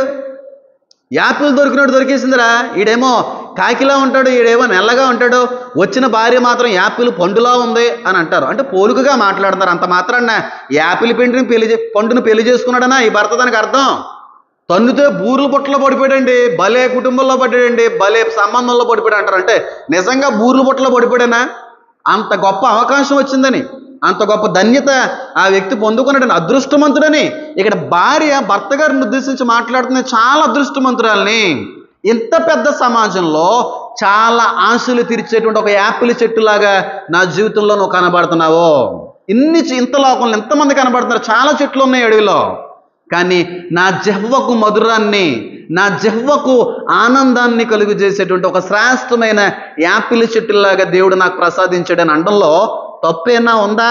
యాపిల్ దొరికినాడు దొరికేసిందిరా, ఈడేమో కాకిలా ఉంటాడు, ఈడేమో నెల్లగా ఉంటాడు, వచ్చిన భార్య మాత్రం యాపిల్ పండులా ఉంది అని అంటారు. అంటే పోలుకగా మాట్లాడుతున్నారు. అంత మాత్రాన్న యాపిల్ పండుని పెళ్లి చేసుకున్నాడనా ఈ భర్త? దానికి అర్థం తన్నుతే బూర్ల బుట్టలో పడిపోయాడండి, భలే కుటుంబంలో పడ్డాడండి, భలే సంబంధంలో పడిపోయాడు అంటారు. అంటే నిజంగా బూర్ల బుట్టలో పడిపోయాడనా? అంత గొప్ప అవకాశం వచ్చిందని, అంత గొప్ప ధన్యత ఆ వ్యక్తి పొందుకున్నాడని, అదృష్టవంతుడని ఇక్కడ భార్య భర్త గారిని ఉద్దేశించి మాట్లాడుతుంది. చాలా అదృష్టవంతురాలని. ఇంత పెద్ద సమాజంలో చాలా ఆశలు తీర్చేటువంటి ఒక యాపిల్ చెట్టులాగా నా జీవితంలో నువ్వు కనబడుతున్నావు. ఇంత లోకంలో ఎంతమంది కనబడుతున్నారు? చాలా చెట్లు ఉన్నాయి అడవిలో. కానీ నా జిహ్వకు మధురాన్ని, నా జిహ్వకు ఆనందాన్ని కలుగు చేసేటువంటి ఒక శ్రేష్టమైన యాపిల్ చెట్టులాగా దేవుడు నాకు ప్రసాదించాడని అండంలో తప్పేనా ఉందా?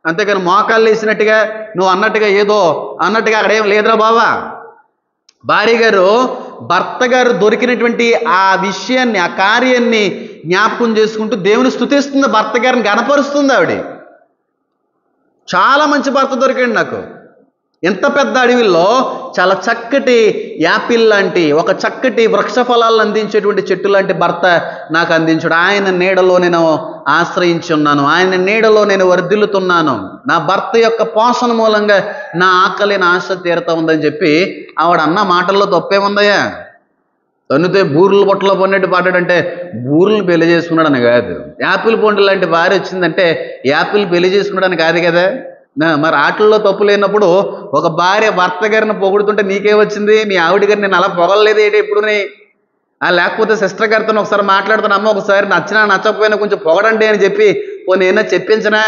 అంతేకాని మోకాళ్ళు వేసినట్టుగా నువ్వు అన్నట్టుగా ఏదో అన్నట్టుగా అక్కడ ఏం లేదురా బావా. భార్య గారు భర్త గారు దొరికినటువంటి ఆ విషయాన్ని, ఆ కార్యాన్ని జ్ఞాపకం చేసుకుంటూ దేవుని స్తుతిస్తుంది, భర్త గారిని గణపరుస్తుంది. ఆవిడ చాలా మంచి భర్త దొరికాడు నాకు. ఎంత పెద్ద అడవిలో చాలా చక్కటి యాపిల్ లాంటి, ఒక చక్కటి వృక్ష ఫలాలను అందించేటువంటి చెట్టు లాంటి భర్త నాకు అందించాడు. ఆయన నీడలో నేను ఆశ్రయించి ఉన్నాను, ఆయన నీడలో నేను వర్ధిల్లుతున్నాను, నా భర్త యొక్క పోషణ మూలంగా నా ఆకలి, నా ఆశ తీరుతా ఉందని చెప్పి ఆవిడ అన్న మాటల్లో తప్పేముందయ్యా? తన్నుతే బూర్ల బొట్టలో పడినట్టు పాడాడంటే బూర్లను పెళ్లి చేసుకున్నాడని కాదు. యాపిల్ పండు లాంటి భార్య వచ్చిందంటే యాపిల్ పెళ్లి చేసుకున్నాడని కాదు కదా. మరి ఆటల్లో తప్పు లేనప్పుడు ఒక భార్య భర్త గారిని పొగుడుతుంటే నీకే వచ్చింది? మీ ఆవిడ గారిని నేను అలా పొగలలేదు ఏంటి ఎప్పుడుని? లేకపోతే సిస్టర్ గారితో ఒకసారి మాట్లాడుతున్నా, అమ్మ ఒకసారి నచ్చినా నచ్చకపోయినా కొంచెం పొగడండి అని చెప్పి పోనీ ఏదైనా చెప్పించనా?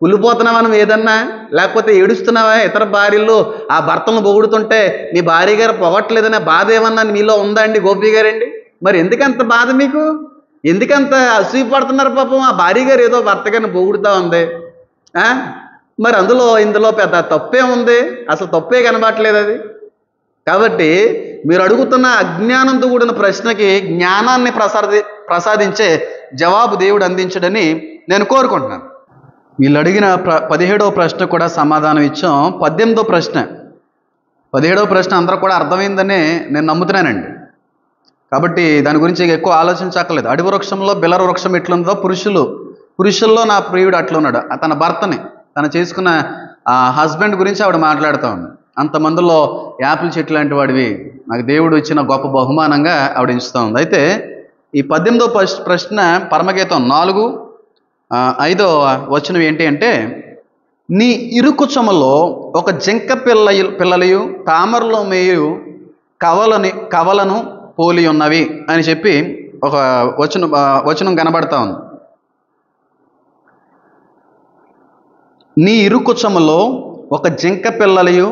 కుళ్ళిపోతున్నావా నువ్వు ఏదన్నా? లేకపోతే ఏడుస్తున్నావా? ఇతర భార్యలు ఆ భర్తలను పొగుడుతుంటే మీ భార్య గారు పొగట్లేదనే బాధ ఏమన్నా మీలో ఉందా అండి గోపి గారండి? మరి ఎందుకంత బాధ మీకు? ఎందుకంత అసూయ పడుతున్నారు పాపం? ఆ భార్య గారు ఏదో భర్త గారిని పొగుడుతూ ఉంది. మరి ఇందులో పెద్ద తప్పే ఉంది? అసలు తప్పే కనబడట్లేదు అది. కాబట్టి మీరు అడుగుతున్న అజ్ఞానంతో కూడిన ప్రశ్నకి జ్ఞానాన్ని ప్రసాదించే జవాబు దేవుడు అందించడని నేను కోరుకుంటున్నాను. వీళ్ళు అడిగిన 17వ ప్రశ్న కూడా సమాధానం ఇచ్చాం. 18వ ప్రశ్న 17వ ప్రశ్న అందరూ కూడా అర్థమైందని నేను నమ్ముతున్నానండి. కాబట్టి దాని గురించి ఎక్కువ ఆలోచించక్కర్లేదు. అడవి వృక్షంలో బిలర వృక్షం ఎట్లుందో పురుషుల్లో నా ప్రియుడు అట్లున్నాడు. తన భర్తని తను చేసుకున్న హస్బెండ్ గురించి ఆవిడ మాట్లాడుతూ ఉంది. అంతమందిలో యాపిల్ చెట్లు లాంటి వాడివి నాకు దేవుడు ఇచ్చిన గొప్ప బహుమానంగా ఆవిడ ఎంచుతూ ఉంది. అయితే ఈ 18వ ప్రశ్న పరమగీతం 4:5 వచనం ఏంటి అంటే, నీ ఇరుకుచములో ఒక జింక పిల్లలు తామరలో మేయు కవలను పోలి ఉన్నవి అని చెప్పి ఒక వచనం కనబడతా ఉంది. నీ ఇరుకుచములో ఒక జింక పిల్లలు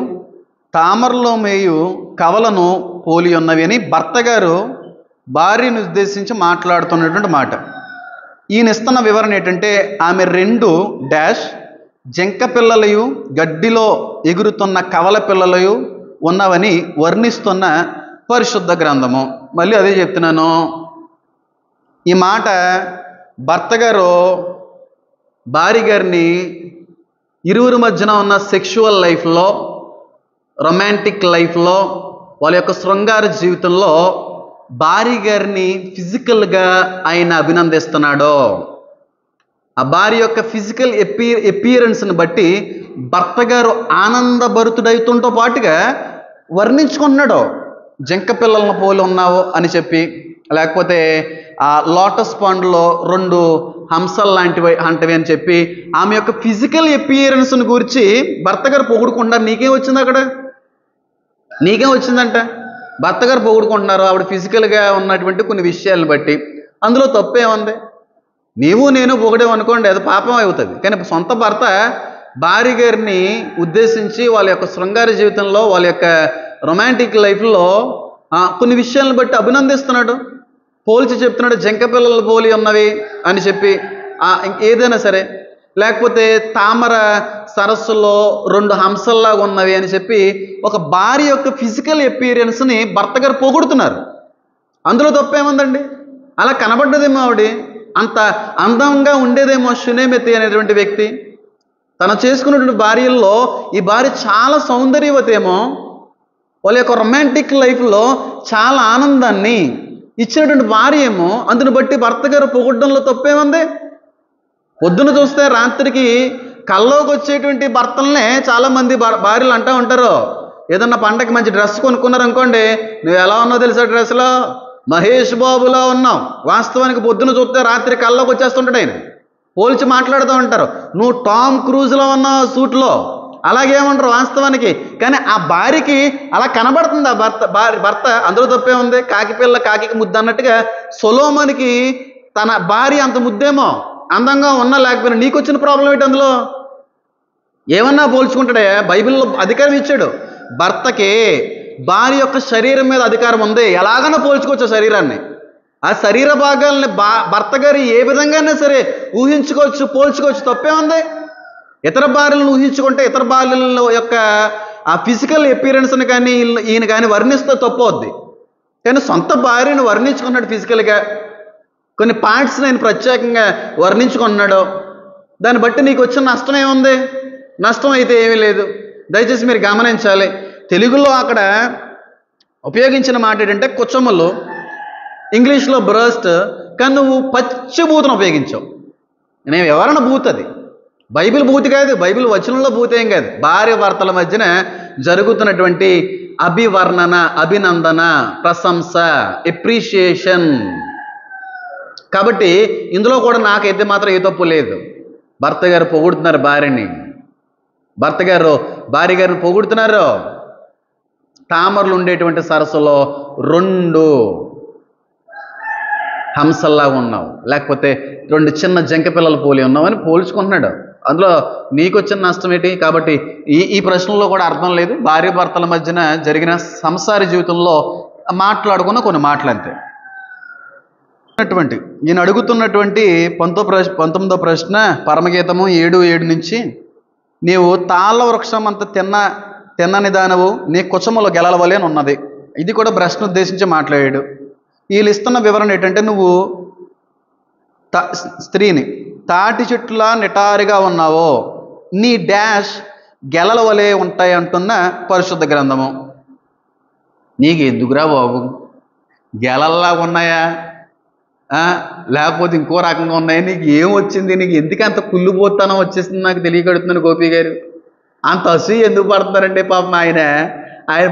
తామరలో మేయు కవలను పోలి ఉన్నవి అని భర్త గారు భార్యను ఉద్దేశించి మాట్లాడుతున్నటువంటి మాట. ఈయన ఇస్తున్న వివరణ ఏంటంటే, ఆమె 2 జింక పిల్లలు గడ్డిలో ఎగురుతున్న కవల పిల్లలు ఉన్నవని వర్ణిస్తున్న పరిశుద్ధ గ్రంథము. మళ్ళీ అదే చెప్తున్నాను. ఈ మాట భర్త గారు భార్య గారిని ఇరువురి మధ్యన ఉన్న సెక్షువల్ లైఫ్లో, రొమాంటిక్ లైఫ్లో, వాళ్ళ యొక్క శృంగార జీవితంలో భార్య గారిని ఫిజికల్గా ఆయన అభినందిస్తున్నాడు. ఆ భార్య యొక్క ఫిజికల్ ఎపియరెన్స్ని బట్టి భర్త గారు ఆనందభరితుడవుతుంతో పాటుగా వర్ణించుకున్నాడు. జింక పిల్లలను పోలి ఉన్నావు అని చెప్పి, లేకపోతే ఆ లోటస్ పాండ్లో 2 హంసలు లాంటివి అని చెప్పి ఆమె యొక్క ఫిజికల్ ఎపియరెన్స్ని గురించి భర్త గారు పొగుడుకుంటారు. నీకేం వచ్చింది అక్కడ? నీకేం వచ్చిందంట? భర్త గారు పొగుడుకుంటున్నారు ఆవిడ ఫిజికల్గా ఉన్నటువంటి కొన్ని విషయాలను బట్టి. అందులో తప్పేముంది? నీవు నేను పొగిడేమనుకోండి, అది పాపం అవుతుంది. కానీ సొంత భర్త భార్య గారిని ఉద్దేశించి వాళ్ళ యొక్క శృంగార జీవితంలో, వాళ్ళ యొక్క రొమాంటిక్ లైఫ్లో కొన్ని విషయాలను బట్టి అభినందిస్తున్నాడు, పోల్చి చెప్తున్నాడు. జింక పిల్లలు పోలి ఉన్నవి అని చెప్పి ఏదైనా సరే, లేకపోతే తామర సరస్సులో 2 హంసల్లాగా ఉన్నవి అని చెప్పి ఒక భార్య యొక్క ఫిజికల్ ఎపియరెన్స్ని భర్త గారు పొగుడుతున్నారు. అందులో తప్పేముందండి? అలా కనబడ్డదేమో ఆవిడ, అంత అందంగా ఉండేదేమో షునేమెతి అనేటువంటి వ్యక్తి. తను చేసుకున్నటువంటి భార్యల్లో ఈ భార్య చాలా సౌందర్యవతేమో, వాళ్ళ యొక్క రొమాంటిక్ లైఫ్లో చాలా ఆనందాన్ని ఇచ్చినటువంటి భార్య ఏమో. అందుని బట్టి భర్త గారు పొగడ్డంలో తప్పేముంది? పొద్దున చూస్తే రాత్రికి కల్లోకి వచ్చేటువంటి భర్తలనే చాలామంది భార్యలు అంటూ ఉంటారు. ఏదన్నా పండగకి మంచి డ్రెస్ కొనుక్కున్నారు అనుకోండి, నువ్వు ఎలా ఉన్నావు తెలుసా డ్రెస్లో? మహేష్ బాబులా ఉన్నావు. వాస్తవానికి పొద్దున చూస్తే రాత్రి కల్లోకి వచ్చేస్తుంటాడు ఆయన. పోల్చి మాట్లాడుతూ ఉంటారు, నువ్వు టామ్ క్రూజ్లో ఉన్నావు సూట్లో. అలాగేమంటారు వాస్తవానికి. కానీ ఆ భార్యకి అలా కనబడుతుంది ఆ భర్త. అందులో తప్పే ఉంది? కాకి పిల్ల కాకి ముద్దు అన్నట్టుగా సొలోమోనికి తన భార్య అంత ముద్దేమో, అందంగా ఉన్నా లేకపోయినా. నీకు వచ్చిన ప్రాబ్లం ఏంటి అందులో? ఏమన్నా పోల్చుకుంటాడే? బైబిల్లో అధికారం ఇచ్చాడు. భర్తకి భార్య యొక్క శరీరం మీద అధికారం ఉంది. ఎలాగైనా పోల్చుకోవచ్చు శరీరాన్ని. ఆ శరీర భాగాలని భర్త గారు ఏ విధంగానే సరే ఊహించుకోవచ్చు, పోల్చుకోవచ్చు. తప్పే ఉంది? ఇతర భార్యలను ఊహించుకుంటే ఇతర భార్యల యొక్క ఆ ఫిజికల్ ఎపియరెన్స్ని కానీ ఈయన కానీ వర్ణిస్తే తప్పవుద్ది. కానీ సొంత భార్యను వర్ణించుకున్నాడు ఫిజికల్గా, కొన్ని పార్ట్స్ని ఆయన ప్రత్యేకంగా వర్ణించుకున్నాడు. దాన్ని బట్టి నీకు వచ్చిన నష్టం ఏముంది? నష్టం అయితే ఏమీ లేదు. దయచేసి మీరు గమనించాలి. తెలుగులో అక్కడ ఉపయోగించిన మాట ఏంటంటే కుచములు, ఇంగ్లీష్లో బ్రస్ట్. కానీ నువ్వు పచ్చిబూతను ఉపయోగించావు. నేను ఎవరైనా బూత్, అది బైబిల్ బూత్ కాదు, బైబిల్ వచనంలో బూత్ ఏం కాదు. భార్య భర్తల మధ్యన జరుగుతున్నటువంటి అభివర్ణన, అభినందన, ప్రశంస, ఎప్రిషియేషన్. కాబట్టి ఇందులో కూడా నాకైతే మాత్రం ఏ తప్పు లేదు. భర్త గారు పొగుడుతున్నారు భార్యని, భర్త గారు భార్య గారిని పొగుడుతున్నారు. తామరలు ఉండేటువంటి సరస్సులో 2 హంసల్లాగా ఉన్నావు, లేకపోతే 2 చిన్న జంక పిల్లల పోలి ఉన్నావు అని పోల్చుకుంటున్నాడు. అందులో నీకు వచ్చిన నష్టం ఏంటి? కాబట్టి ఈ ప్రశ్నలో కూడా అర్థం లేదు. భార్య భర్తల మధ్యన జరిగిన సంసార జీవితంలో మాట్లాడుకున్న కొన్ని మాటలు అంతే. ఈయన అడుగుతున్నటువంటి 19వ ప్రశ్న పరమగీతము 7:7 నుంచి, నీవు తాళ్ళ వృక్షం అంత తిన్నని దానవు, నీ కుచములో గెలవలే అని ఉన్నది. ఇది కూడా ప్రశ్న ఉద్దేశించి మాట్లాడాడు. వీళ్ళు ఇస్తున్న వివరణ ఏంటంటే, నువ్వు స్త్రీని తాటి చెట్టులా నిటారుగా ఉన్నావో, నీ డాష్ గెలల వలె ఉంటాయి అంటున్న పరిశుద్ధ గ్రంథము. నీకు ఎందుకురా బాబు, గెలల్లా ఉన్నాయా లేకపోతే ఇంకో రకంగా ఉన్నాయా? నీకు ఏం వచ్చింది? నీకు ఎందుకు అంత కుళ్ళుపోతానో వచ్చేసింది నాకు తెలియకడుతున్నాను. గోపి గారు అంత అసూయ ఎందుకు పడుతున్నారంటే, పాపం ఆయన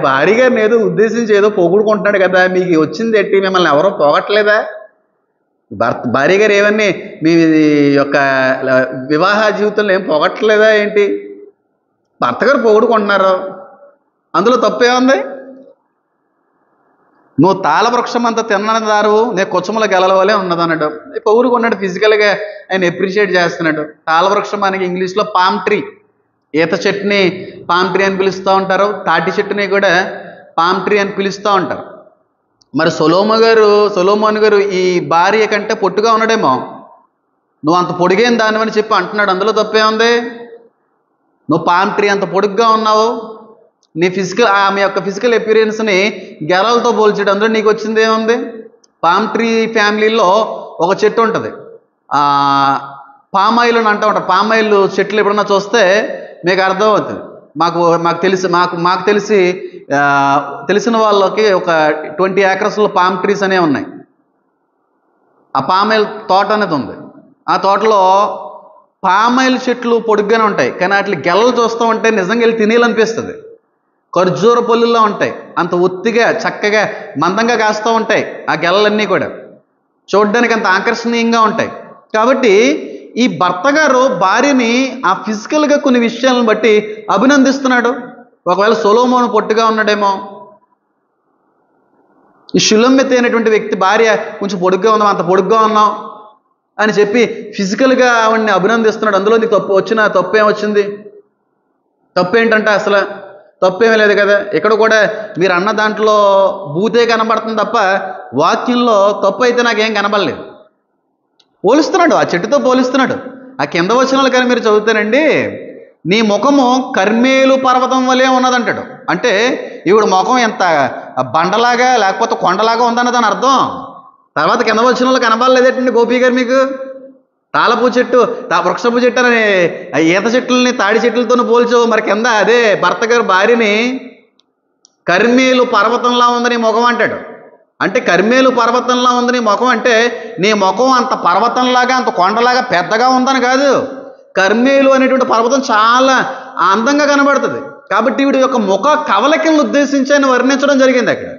భార్య గారిని ఏదో ఉద్దేశించి ఏదో పొగుడుకుంటున్నాడు కదా. మీకు వచ్చింది ఎట్టి? మిమ్మల్ని ఎవరో పోగట్లేదా? భార్య గారు ఏమన్నీ మీ యొక్క వివాహ జీవితంలో ఏం పొగట్లేదా ఏంటి? భర్త గారు పొగుడుకుంటున్నారు, అందులో తప్పేముంది? నువ్వు తాళ వృక్షం అంతా తిన్నదారు, నేను కుచముల గెలవలే ఉన్నదన్నాడు. పొగుడుకున్నాడు, ఫిజికల్గా ఆయన ఎప్రిషియేట్ చేస్తున్నాడు. తాళ వృక్షం మనకి ఇంగ్లీష్లో పామ్ ట్రీ, ఈత చెట్టుని పామ్ ట్రీ అని పిలుస్తూ ఉంటారు, తాటి చెట్టుని కూడా పామ్ ట్రీ అని పిలుస్తూ ఉంటారు. మరి సొలోమోన్ గారు ఈ భార్య కంటే పొట్టుగా ఉన్నాడేమో, నువ్వు అంత పొడిగైన దానివని చెప్పి అంటున్నాడు. అందులో తప్పేముంది? నువ్వు పామ్ ట్రీ అంత పొడుగ్గా ఉన్నావు, నీ ఆమె యొక్క ఫిజికల్ అపిరియన్స్ని గెలలతో పోల్చాడు. అందులో నీకు వచ్చింది ఏముంది? పామ్ ట్రీ ఫ్యామిలీలో ఒక చెట్టు ఉంటుంది, పామాయిల్ అని అంటూ ఉంటారు. పామాయిల్ చెట్లు ఎప్పుడన్నా చూస్తే మీకు అర్థమవుతుంది. మాకు తెలిసిన వాళ్ళకి ఒక 20 acresలో పామ్ ట్రీస్ అనేవి ఉన్నాయి. ఆ పామాయిల్ తోట అనేది ఉంది. ఆ తోటలో పామాయిల్ చెట్లు పొడుగ్గానే ఉంటాయి, కానీ వాటి గెలలు చూస్తూ ఉంటే నిజంగా వెళ్ళి తినేయాలనిపిస్తుంది. ఖర్జూర పళ్ళుల్లో ఉంటాయి, అంత ఒత్తిగా చక్కగా మందంగా కాస్తూ ఉంటాయి ఆ గెలలన్నీ కూడా, చూడడానికి అంత ఆకర్షణీయంగా ఉంటాయి. కాబట్టి ఈ భర్త గారు భార్యని ఆ ఫిజికల్గా కొన్ని విషయాలను బట్టి అభినందిస్తున్నాడు. ఒకవేళ సొలొమోను పొట్టుగా ఉన్నాడేమో, ఈ షులమ్మెత్ అయినటువంటి వ్యక్తి భార్య కొంచెం పొడుగ్గా ఉందాం, అంత పొడుగ్గా ఉన్నాం అని చెప్పి ఫిజికల్గా ఆవిడ్ని అభినందిస్తున్నాడు. అందులో నీకు తప్పేం వచ్చింది? తప్పేంటంటే అసలు తప్పేమీ లేదు కదా. ఇక్కడ కూడా మీరు అన్న దాంట్లో భూతే కనబడుతుంది తప్ప వాక్యంలో తప్పు అయితే నాకేం కనబడలేదు. పోలుస్తున్నాడు, ఆ చెట్టుతో పోలుస్తున్నాడు. ఆ కింద వచనాలు కానీ మీరు చదువుతానండి, నీ ముఖము కర్మేలు పర్వతం వలె ఉన్నదంటాడు. అంటే ఈవిడ ముఖం ఎంత బండలాగా లేకపోతే కొండలాగా ఉందన్న దాని అర్థం. తర్వాత కింద వచనాలు కనబడలేదేటండి గోపి గారు మీకు? తాళపూ చెట్టు, వృక్షపు చెట్టు అని ఈత చెట్లని తాడి చెట్లతో పోల్చు. మరి కింద అదే భర్త గారు భార్యని కర్మేలు పర్వతంలా ఉంది నీ ముఖం అంటాడు. అంటే కర్మేలు పర్వతంలా ఉంది నీ ముఖం అంటే నీ ముఖం అంత పర్వతంలాగా అంత కొండలాగా పెద్దగా ఉందని కాదు. కర్మేలు అనేటువంటి పర్వతం చాలా అందంగా కనబడుతుంది. కాబట్టి వీడి యొక్క ముఖ కవలికలను ఉద్దేశించి ఆయన వర్ణించడం జరిగింది. అక్కడ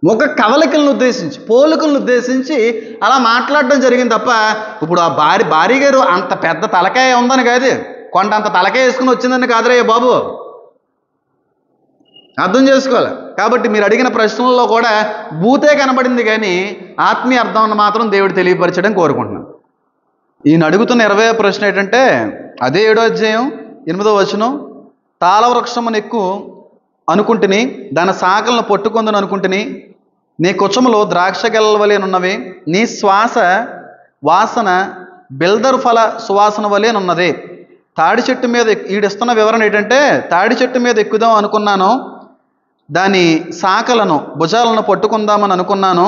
ముఖ కవలికలను ఉద్దేశించి, పోలికలను ఉద్దేశించి అలా మాట్లాడడం జరిగింది తప్ప ఇప్పుడు ఆ భార్య గారు అంత పెద్ద తలకాయ ఉందని కాదు, కొండ అంత తలకాయ వేసుకుని వచ్చిందని కాదురయ్య బాబు, అర్థం చేసుకోవాలి. కాబట్టి మీరు అడిగిన ప్రశ్నల్లో కూడా భూతే కనబడింది, కానీ ఆత్మీయ అర్థం మాత్రం దేవుడు తెలియపరచడం కోరుకుంటున్నాను. ఈయన అడుగుతున్న 20వ ప్రశ్న ఏంటంటే, అదే 7వ అధ్యాయం 8వ వచనం, తాళవృక్షమును ఎక్కువ అనుకుంటుని దాని శాఖలను పట్టుకుందని అనుకుంటుని, నీ కుచములో ద్రాక్ష గెలల వలెనున్నవి, నీ వాసన బిల్దర్ ఫల సువాసన వలెనున్నది. తాడి చెట్టు మీద ఈడిస్తున్న వివరణ ఏంటంటే, తాడి చెట్టు మీద ఎక్కుదాం అనుకున్నాను, దాని శాఖలను భుజాలను పట్టుకుందామని అనుకున్నాను,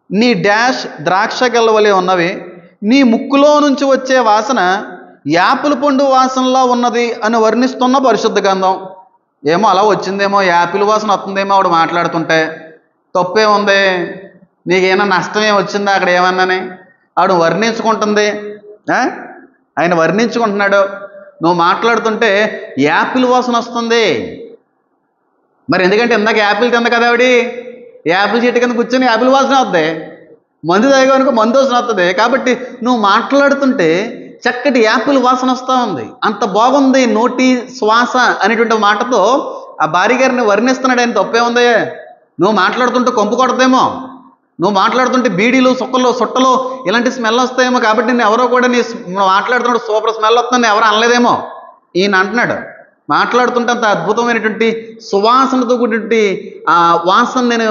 నీ డాష్ ద్రాక్ష గెలల వలె ఉన్నవి, నీ ముక్కులో నుంచి వచ్చే వాసన యాపిల్ పండు వాసనలా ఉన్నది అని వర్ణిస్తున్న పరిశుద్ధ గ్రంథం. ఏమో అలా వచ్చిందేమో, యాపిల్ వాసన వస్తుందేమో ఆవిడ మాట్లాడుతుంటే. తప్పే ఉంది? నీకేమైనా నష్టమే వచ్చిందా అక్కడ ఏమన్నాని? ఆవిడ వర్ణించుకుంటుంది, ఆయన వర్ణించుకుంటున్నాడు. నువ్వు మాట్లాడుతుంటే యాపిల్ వాసన వస్తుంది. మరి ఎందుకంటే ఇందాక యాపిల్ తింద కదా ఆవిడ, యాపిల్ చెట్టు కింద కూర్చొని యాపిల్ వాసన వద్దే, మందు తాగేవనుకో మందు వాసన వస్తుంది. కాబట్టి నువ్వు మాట్లాడుతుంటే చక్కటి యాపిల్ వాసన వస్తూ ఉంది, అంత బాగుంది నోటి శ్వాస అనేటువంటి మాటతో ఆ భార్య గారిని వర్ణిస్తున్నాడు ఆయన. తప్పే ఉంది? నువ్వు మాట్లాడుతుంటే కొంపు కొడతామో, నువ్వు మాట్లాడుతుంటే బీడీలు సుట్టలు ఇలాంటి స్మెల్ వస్తాయేమో, కాబట్టి నేను ఎవరో కూడా నువ్వు మాట్లాడుతున్నాడు సూపర్ స్మెల్ వస్తుందని ఎవరు అనలేదేమో. ఈయన అంటున్నాడు, మాట్లాడుతుంటే అంత అద్భుతమైనటువంటి సువాసనతో కూడినటువంటి ఆ వాసన నేను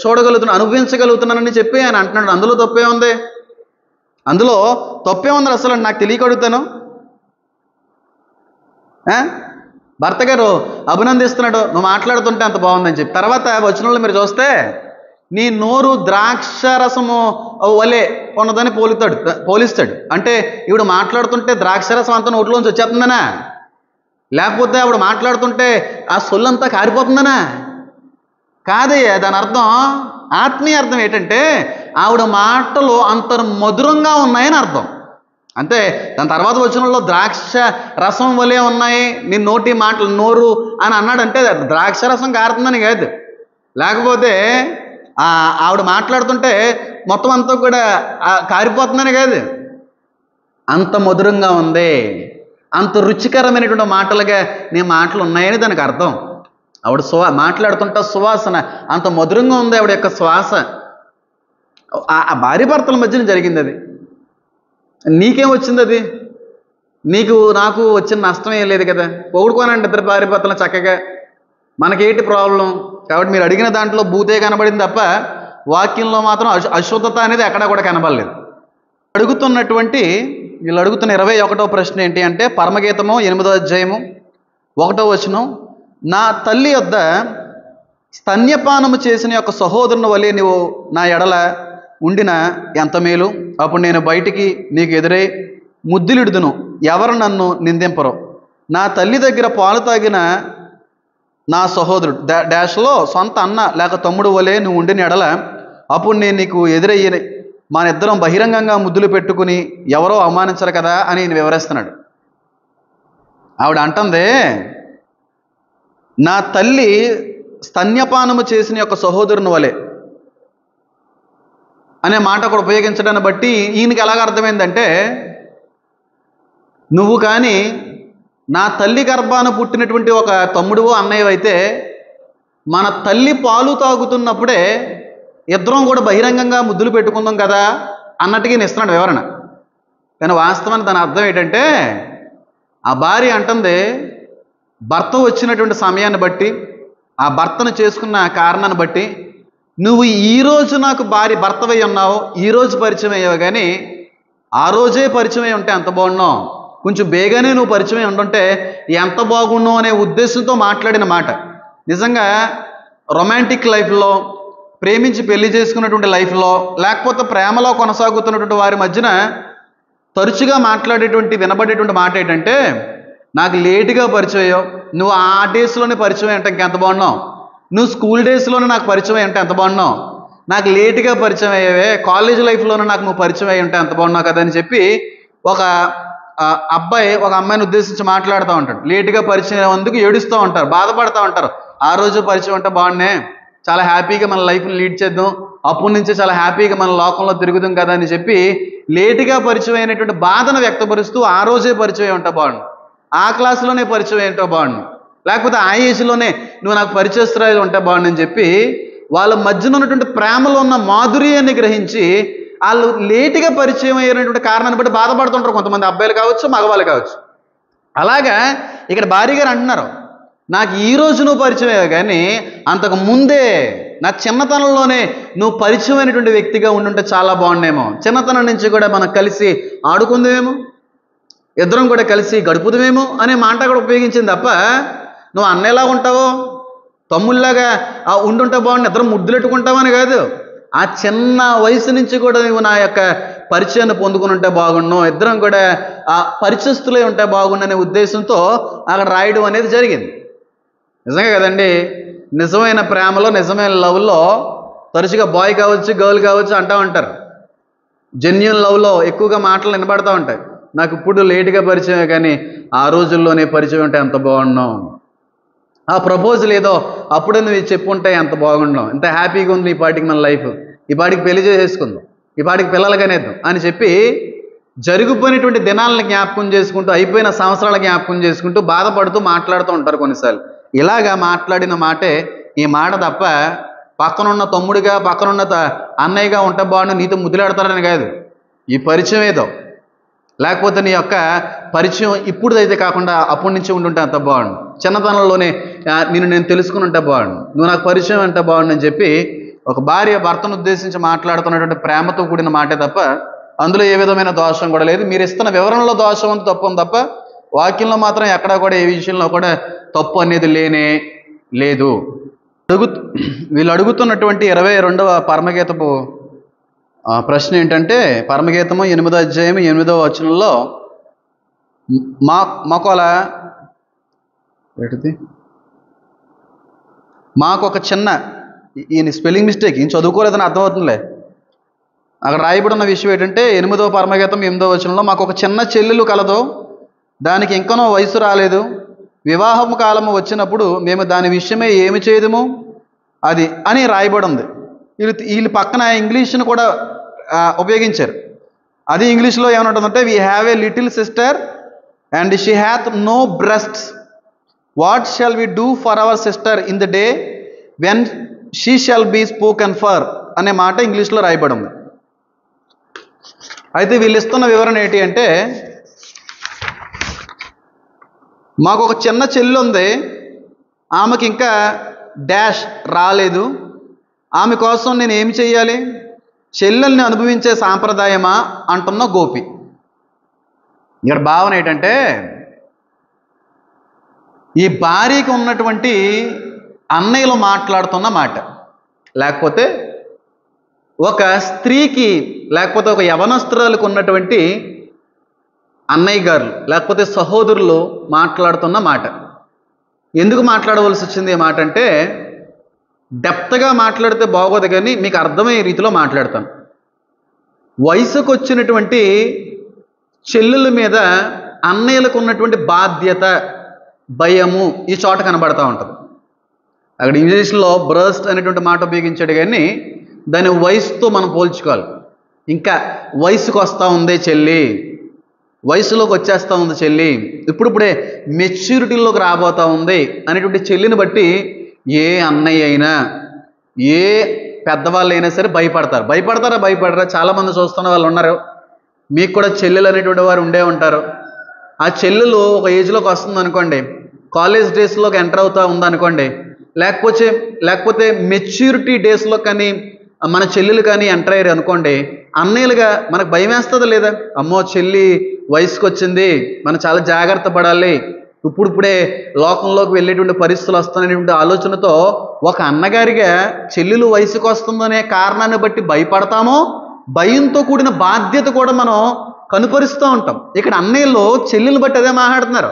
చూడగలుగుతున్నాను, అనుభవించగలుగుతున్నానని చెప్పి ఆయన అంటున్నాడు. అందులో తప్పే ఉంది? అందులో తప్పే ఉంది అసలు? నాకు తెలియక అడుగుతాను. భర్త గారు అభినందిస్తున్నాడు, నువ్వు మాట్లాడుతుంటే అంత బాగుందని చెప్పి. తర్వాత వచనంలో మీరు చూస్తే, నీ నోరు ద్రాక్ష రసము వలె ఉన్నదని పోలిస్తాడు. అంటే ఈవిడ మాట్లాడుతుంటే ద్రాక్షరసం అంతా నోట్లోంచి వచ్చేస్తుందనా? లేకపోతే ఆవిడ మాట్లాడుతుంటే ఆ సొల్లంతా కారిపోతుందనా? కాదయ్యా, దాని అర్థం, ఆత్మీయ అర్థం ఏంటంటే ఆవిడ మాటలు అంత మధురంగా ఉన్నాయని అర్థం. అంతే. దాని తర్వాత వచనంలో ద్రాక్ష రసం వలె ఉన్నాయి నీ నోటి మాటలు, నోరు అని అన్నాడంటే ద్రాక్ష రసం కారుతుందని కాదు. లేకపోతే ఆవిడ మాట్లాడుతుంటే మొత్తం అంతా కూడా కారిపోతుందని కాదు. అంత మధురంగా ఉంది, అంత రుచికరమైనటువంటి మాటలుగా నీ మాటలు ఉన్నాయని దానికి అర్థం. ఆవిడ మాట్లాడుతుంటే సువాసన అంత మధురంగా ఉంది ఆవిడ యొక్క శ్వాస. ఆ భార్య భర్తల మధ్యన జరిగింది అది. నీకేం వచ్చింది అది? నాకు వచ్చిన నష్టం ఏం లేదు కదా. పొగుడుకోనండి ఇద్దరు భార్య భర్తలు చక్కగా, మనకేంటి ప్రాబ్లం? కాబట్టి మీరు అడిగిన దాంట్లో భూతే కనబడింది తప్ప వాక్యంలో మాత్రం అశుద్ధత అనేది ఎక్కడా కూడా కనబడలేదు. వీళ్ళు అడుగుతున్న 21వ ప్రశ్న ఏంటి అంటే, పరమగీతము 8వ అధ్యాయము 1వ వచనం, నా తల్లి యొద్ద స్తన్యపానము చేసిన యొక్క సహోదరుని వలె నువ్వు నా ఎడల ఉండిన ఎంత మేలు. అప్పుడు నేను బయటికి నీకు ఎదురై ముద్దులిడుదును, ఎవరు నన్ను నిందింపరు. నా తల్లి దగ్గర పాలు తాగిన నా సహోదరుడు డాష్లో సొంత అన్న లేక తమ్ముడు వలె నువ్వు ఉండిన ఎడల అప్పుడు నేను నీకు ఎదురయ్యి మన ఇద్దరం బహిరంగంగా ముద్దులు పెట్టుకుని ఎవరో అవమానించరు కదా అని నేను వివరిస్తున్నాడు. ఆవిడ అంటుంది, నా తల్లి స్తన్యపానము చేసిన యొక్క సహోదరుని వలె అనే మాట కూడా ఉపయోగించడాన్ని బట్టి ఈయనకి ఎలాగ అర్థమైందంటే, నువ్వు కానీ నా తల్లి గర్భాన పుట్టినటువంటి ఒక తమ్ముడువో అన్నయ్య అయితే మన తల్లి పాలు తాగుతున్నప్పుడే ఇద్దరం కూడా బహిరంగంగా ముద్దులు పెట్టుకుందాం కదా అన్నట్టుగా ఇస్తున్నాడు వివరణ. కానీ వాస్తవానికి దాని అర్థం ఏంటంటే, ఆ భార్య అంటుంది, భర్త వచ్చినటువంటి సమయాన్ని బట్టి, ఆ భర్తను చేసుకున్న కారణాన్ని బట్టి, నువ్వు ఈరోజు నాకు భర్తవై ఉన్నావు, ఈరోజు పరిచయం అయ్యావు, కానీ ఆ రోజే పరిచయం అయి ఉంటే ఎంత బాగున్నావు, కొంచెం బేగానే నువ్వు పరిచయం ఉండుంటే ఎంత బాగున్నావు అనే ఉద్దేశంతో మాట్లాడిన మాట. నిజంగా రొమాంటిక్ లైఫ్లో, ప్రేమించి పెళ్లి చేసుకున్నటువంటి లైఫ్లో, లేకపోతే ప్రేమలో కొనసాగుతున్నటువంటి వారి మధ్యన తరచుగా వినబడేటువంటి మాట ఏంటంటే, నాకు లేటుగా పరిచయం అయ్యావు, నువ్వు ఆ డేస్లోనే పరిచయం అంటే ఇంకెంత బాగున్నావు, నువ్వు స్కూల్ డేస్లోనే నాకు పరిచయం అంటే ఎంత బాగున్నావు, నాకు లేటుగా పరిచయం అయ్యావే, కాలేజ్ లైఫ్లోనే నాకు నువ్వు పరిచయం అయ్యి ఉంటే ఎంత బాగున్నావు కదా అని చెప్పి ఒక అబ్బాయి ఒక అమ్మాయిని ఉద్దేశించి మాట్లాడుతూ ఉంటాడు. లేటుగా పరిచయం అందుకు ఏడుస్తూ ఉంటారు, బాధపడుతూ ఉంటారు. ఆ రోజు పరిచయం అంటే బాగున్నాయి, చాలా హ్యాపీగా మన లైఫ్ని లీడ్ చేద్దాం, అప్పటి నుంచి చాలా హ్యాపీగా మన లోకంలో తిరుగుదాం కదా అని చెప్పి లేటుగా పరిచయం అయినటువంటి బాధను వ్యక్తపరుస్తూ ఆ రోజే పరిచయం ఉంటే బాగుండు, ఆ క్లాసులోనే పరిచయం ఏంటో బాగుండు, లేకపోతే ఆ ఏజ్లోనే నువ్వు నాకు పరిచయస్తురాలు ఉంటే బాగుండు అని చెప్పి వాళ్ళ మధ్యన ఉన్నటువంటి ప్రేమలో ఉన్న మాధుర్యాన్ని గ్రహించి వాళ్ళు లేటుగా పరిచయం అయినటువంటి కారణాన్ని బట్టి బాధపడుతుంటారు కొంతమంది అబ్బాయిలు కావచ్చు, మగవాళ్ళు కావచ్చు. అలాగా ఇక్కడ భార్య గారు అంటున్నారు, నాకు ఈరోజు నువ్వు పరిచయం అయ్యావు, కానీ అంతకు ముందే నా చిన్నతనంలోనే నువ్వు పరిచయం అయినటువంటి వ్యక్తిగా ఉండుంటే చాలా బాగుండేమో, చిన్నతనం నుంచి కూడా మనం కలిసి ఆడుకుందేమో, ఇద్దరం కూడా కలిసి గడుపుదామేమో అనే మాట కూడా ఉపయోగించింది తప్ప, నువ్వు అన్నయ్యలాగా ఉంటావో తమ్ముళ్ళలాగా ఉండుంటే బాగుండు, ఇద్దరం ముద్దులెట్టుకుంటావని కాదు. ఆ చిన్న వయసు నుంచి కూడా నువ్వు నా యొక్క పరిచయాన్ని పొందుకుని ఉంటే బాగుండు, ఇద్దరం కూడా ఆ పరిచయస్తులే ఉంటే బాగుండు అనే ఉద్దేశంతో అక్కడ రాయడం అనేది జరిగింది. నిజంగా కదండి, నిజమైన ప్రేమలో, నిజమైన లవ్లో తరచుగా బాయ్ కావచ్చు, గర్ల్ కావచ్చు అంటూ ఉంటారు. జెన్యూన్ లవ్లో ఎక్కువగా మాటలు వినబడుతూ ఉంటాయి, నాకు ఇప్పుడు లేటుగా పరిచయమే కానీ ఆ రోజుల్లోనే పరిచయం ఉంటే ఎంత బాగున్నాం, ఆ ప్రపోజల్ ఏదో అప్పుడే నువ్వు చెప్పుంటే ఎంత బాగున్నాం, ఎంత హ్యాపీగా ఉంది ఈ పాటికి మన లైఫ్, ఈ పాటికి పెళ్లి చేసేసుకుందాం, ఈ పాటికి పిల్లలు కనేద్దాం అని చెప్పి జరిగిపోయినటువంటి దినాలను జ్ఞాపకం చేసుకుంటూ, అయిపోయిన సంవత్సరాల జ్ఞాపకం చేసుకుంటూ బాధపడుతూ మాట్లాడుతూ ఉంటారు కొన్నిసార్లు. ఇలాగా మాట్లాడిన మాటే ఈ మాట తప్ప పక్కనున్న తమ్ముడిగా పక్కనున్న అన్నయ్యగా ఉంటే బాగుండు, నీతో ముద్దులాడతారని కాదు. ఈ పరిచయం ఏదో, లేకపోతే నీ యొక్క పరిచయం ఇప్పుడుదైతే కాకుండా అప్పటి నుంచి ఉండుంటే అంత బాగుండు, చిన్నతనంలోనే నేను తెలుసుకుని ఉంటే బాగుండు, నువ్వు నాకు పరిచయం అంటే బాగుండు అని చెప్పి ఒక భార్య భర్తను ఉద్దేశించి మాట్లాడుతున్నటువంటి ప్రేమతో కూడిన మాటే తప్ప అందులో ఏ విధమైన దోషం కూడా లేదు. మీరు ఇస్తున్న వివరణలో దోషం అంత తప్పు ఉంది తప్ప వాక్యంలో మాత్రం ఎక్కడా కూడా ఏ విషయంలో కూడా తప్పు అనేది లేనే లేదు. వీళ్ళు అడుగుతున్నటువంటి 22వ పరమగీతపు ప్రశ్న ఏంటంటే, పరమగీతము 8వ అధ్యాయం 8వ వచనంలో మాకు ఒక చిన్న, ఈయన స్పెల్లింగ్ మిస్టేక్, ఈయన చదువుకోలేదని అర్థమవుతుందిలే. అక్కడ రాయబడిన విషయం ఏంటంటే 8వ పరమగీతం 8వ వచనంలో మాకు ఒక చిన్న చెల్లెలు కలదు, దానికి ఇంకనో వయసు రాలేదు, వివాహం కాలము వచ్చినప్పుడు మేము దాని విషయమే ఏమి చేయదుము అది అని రాయబడి ఉంది. వీళ్ళు పక్కన ఇంగ్లీష్ను కూడా ఉపయోగించారు. అది ఇంగ్లీష్లో ఏమనుంటుందంటే, we have a little sister and she hath no breasts, what shall we do for our sister in the day when she shall be spoken for అనే మాట ఇంగ్లీష్లో రాయబడి ఉంది. అయితే వీళ్ళు ఇస్తున్న వివరణ ఏంటి అంటే, మాకు ఒక చిన్న చెల్లి ఉంది, ఆమెకి ఇంకా డాష్ రాలేదు, ఆమె కోసం నేను ఏమి చెయ్యాలి, చెల్లెల్ని అనుభవించే సాంప్రదాయమా అంటున్న గోపి. ఇక్కడ భావన ఏంటంటే, ఈ భార్యకి ఉన్నటువంటి అన్నయ్యలు మాట్లాడుతున్న మాట, లేకపోతే ఒక స్త్రీకి లేకపోతే ఒక యవనస్త్రాలకు ఉన్నటువంటి అన్నయ్య గారు లేకపోతే సహోదరులు మాట్లాడుతున్న మాట. ఎందుకు మాట్లాడవలసి వచ్చింది ఈ మాట అంటే, డెప్త్గా మాట్లాడితే బాగోదు కానీ మీకు అర్థమయ్యే రీతిలో మాట్లాడతాను. వయసుకు వచ్చినటువంటి చెల్లెల మీద అన్నయ్యలకు ఉన్నటువంటి బాధ్యత, భయము ఈ చోట కనబడతా ఉంటుంది. అక్కడ ఇంగ్లీష్లో బ్రస్ట్ అనేటువంటి మాట ఉపయోగించాడు కానీ దాని వయసుతో మనం పోల్చుకోవాలి. ఇంకా వయసుకు వస్తూ ఉంది చెల్లి, వయసులోకి వచ్చేస్తూ ఉంది చెల్లి, ఇప్పుడిప్పుడే మెచ్యూరిటీలోకి రాబోతూ ఉంది అనేటువంటి చెల్లిని బట్టి ఏ అన్నయ్య అయినా ఏ పెద్దవాళ్ళు అయినా సరే భయపడతారా? చాలామంది చూస్తున్న వాళ్ళు ఉన్నారు. మీకు కూడా చెల్లెలు అనేటువంటి వారు ఉండే ఉంటారు. ఆ చెల్లెలు ఒక ఏజ్లోకి వస్తుంది అనుకోండి, కాలేజ్ డేస్లోకి ఎంటర్ అవుతూ ఉందనుకోండి, లేకపోతే మెచ్యూరిటీ డేస్లో కానీ మన చెల్లెలు కానీ ఎంటర్ అయ్యారు అనుకోండి, అన్నయ్యలుగా మనకు భయం వేస్తుందా లేదా? అమ్మో చెల్లి వయసుకు వచ్చింది, మనం చాలా జాగ్రత్త పడాలి, ఇప్పుడిప్పుడే లోకంలోకి వెళ్ళేటువంటి పరిస్థితులు వస్తున్నటువంటి ఆలోచనతో ఒక అన్నగారిగా చెల్లెలు వయసుకు వస్తుందనే కారణాన్ని బట్టి భయపడతామో, భయంతో కూడిన బాధ్యత కూడా మనం కనుపరుస్తూ ఉంటాం. ఇక్కడ అన్నయ్యలు చెల్లెలు బట్టి అదే మాట్లాడుతున్నారు.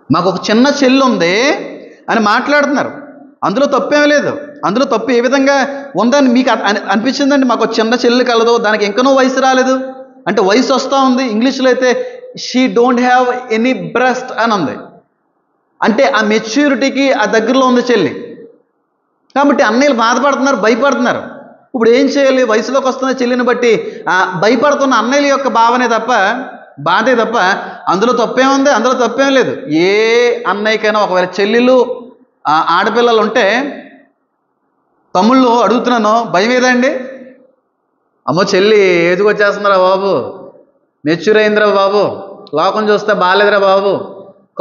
మాకు ఒక చిన్న చెల్లి ఉంది అని మాట్లాడుతున్నారు. అందులో తప్పేమీ లేదు. అందులో తప్పు ఏ విధంగా ఉందని మీకు అనిపించిందండి? మాకు చిన్న చెల్లి కలదు, దానికి ఇంకనో వయసు రాలేదు అంటే వయసు వస్తూ ఉంది. ఇంగ్లీష్లో అయితే she don't have any breast అని ఉంది. అంటే ఆ మెచ్యూరిటీకి ఆ దగ్గరలో ఉంది చెల్లి. కాబట్టి అన్నయ్యలు బాధపడుతున్నారు, భయపడుతున్నారు. ఇప్పుడు ఏం చేయాలి? వయసులోకి వస్తున్న చెల్లిని బట్టి భయపడుతున్న అన్నయ్యల యొక్క భావనే తప్ప, బాధే తప్ప అందులో తప్పేముంది? అందులో తప్పేం లేదు. ఏ అన్నయ్యకైనా ఒకవేళ చెల్లెలు ఆడపిల్లలు ఉంటే, తమ్ముళ్ళు అడుగుతున్నాను, భయం ఏదండి? అమ్మో చెల్లి ఏదికి వచ్చేస్తుందిరా బాబు, మెచ్యూర్ అయిందిరా బాబు, లోకం చూస్తే బాగాలేదురా బాబు,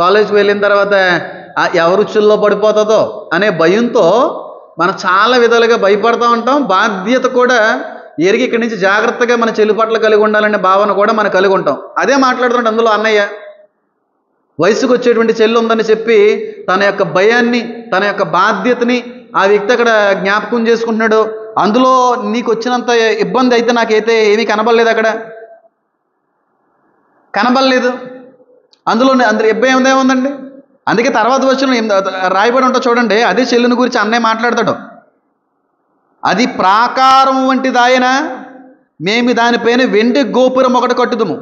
కాలేజ్కి వెళ్ళిన తర్వాత ఎవరు రుచుల్లో పడిపోతుందో అనే భయంతో మనం చాలా విధాలుగా భయపడుతూ ఉంటాం. బాధ్యత కూడా ఎరిగి ఇక్కడి నుంచి జాగ్రత్తగా మన చెల్లి పట్ల కలిగి ఉండాలనే భావన కూడా మనం కలిగి ఉంటాం. అదే మాట్లాడుతుంటే అందులో అన్నయ్య వయసుకు వచ్చేటువంటి చెల్లి ఉందని చెప్పి తన యొక్క భయాన్ని, తన యొక్క బాధ్యతని ఆ వ్యక్తి అక్కడ జ్ఞాపకం చేసుకుంటున్నాడు. అందులో నీకు వచ్చినంత ఇబ్బంది అయితే నాకైతే ఏమీ కనబడలేదు, అక్కడ కనబడలేదు. అందులో ఇబ్బంది ఏముందండి? అందుకే తర్వాత వచ్చిన రాయబడి ఉంటా చూడండి, అదే చెల్లిని గురించి అన్నయ్య మాట్లాడతాడు. అది ప్రాకారం వంటిదాయన, మేము దానిపైన వెండి గోపురం ఒకటి కట్టుదుము,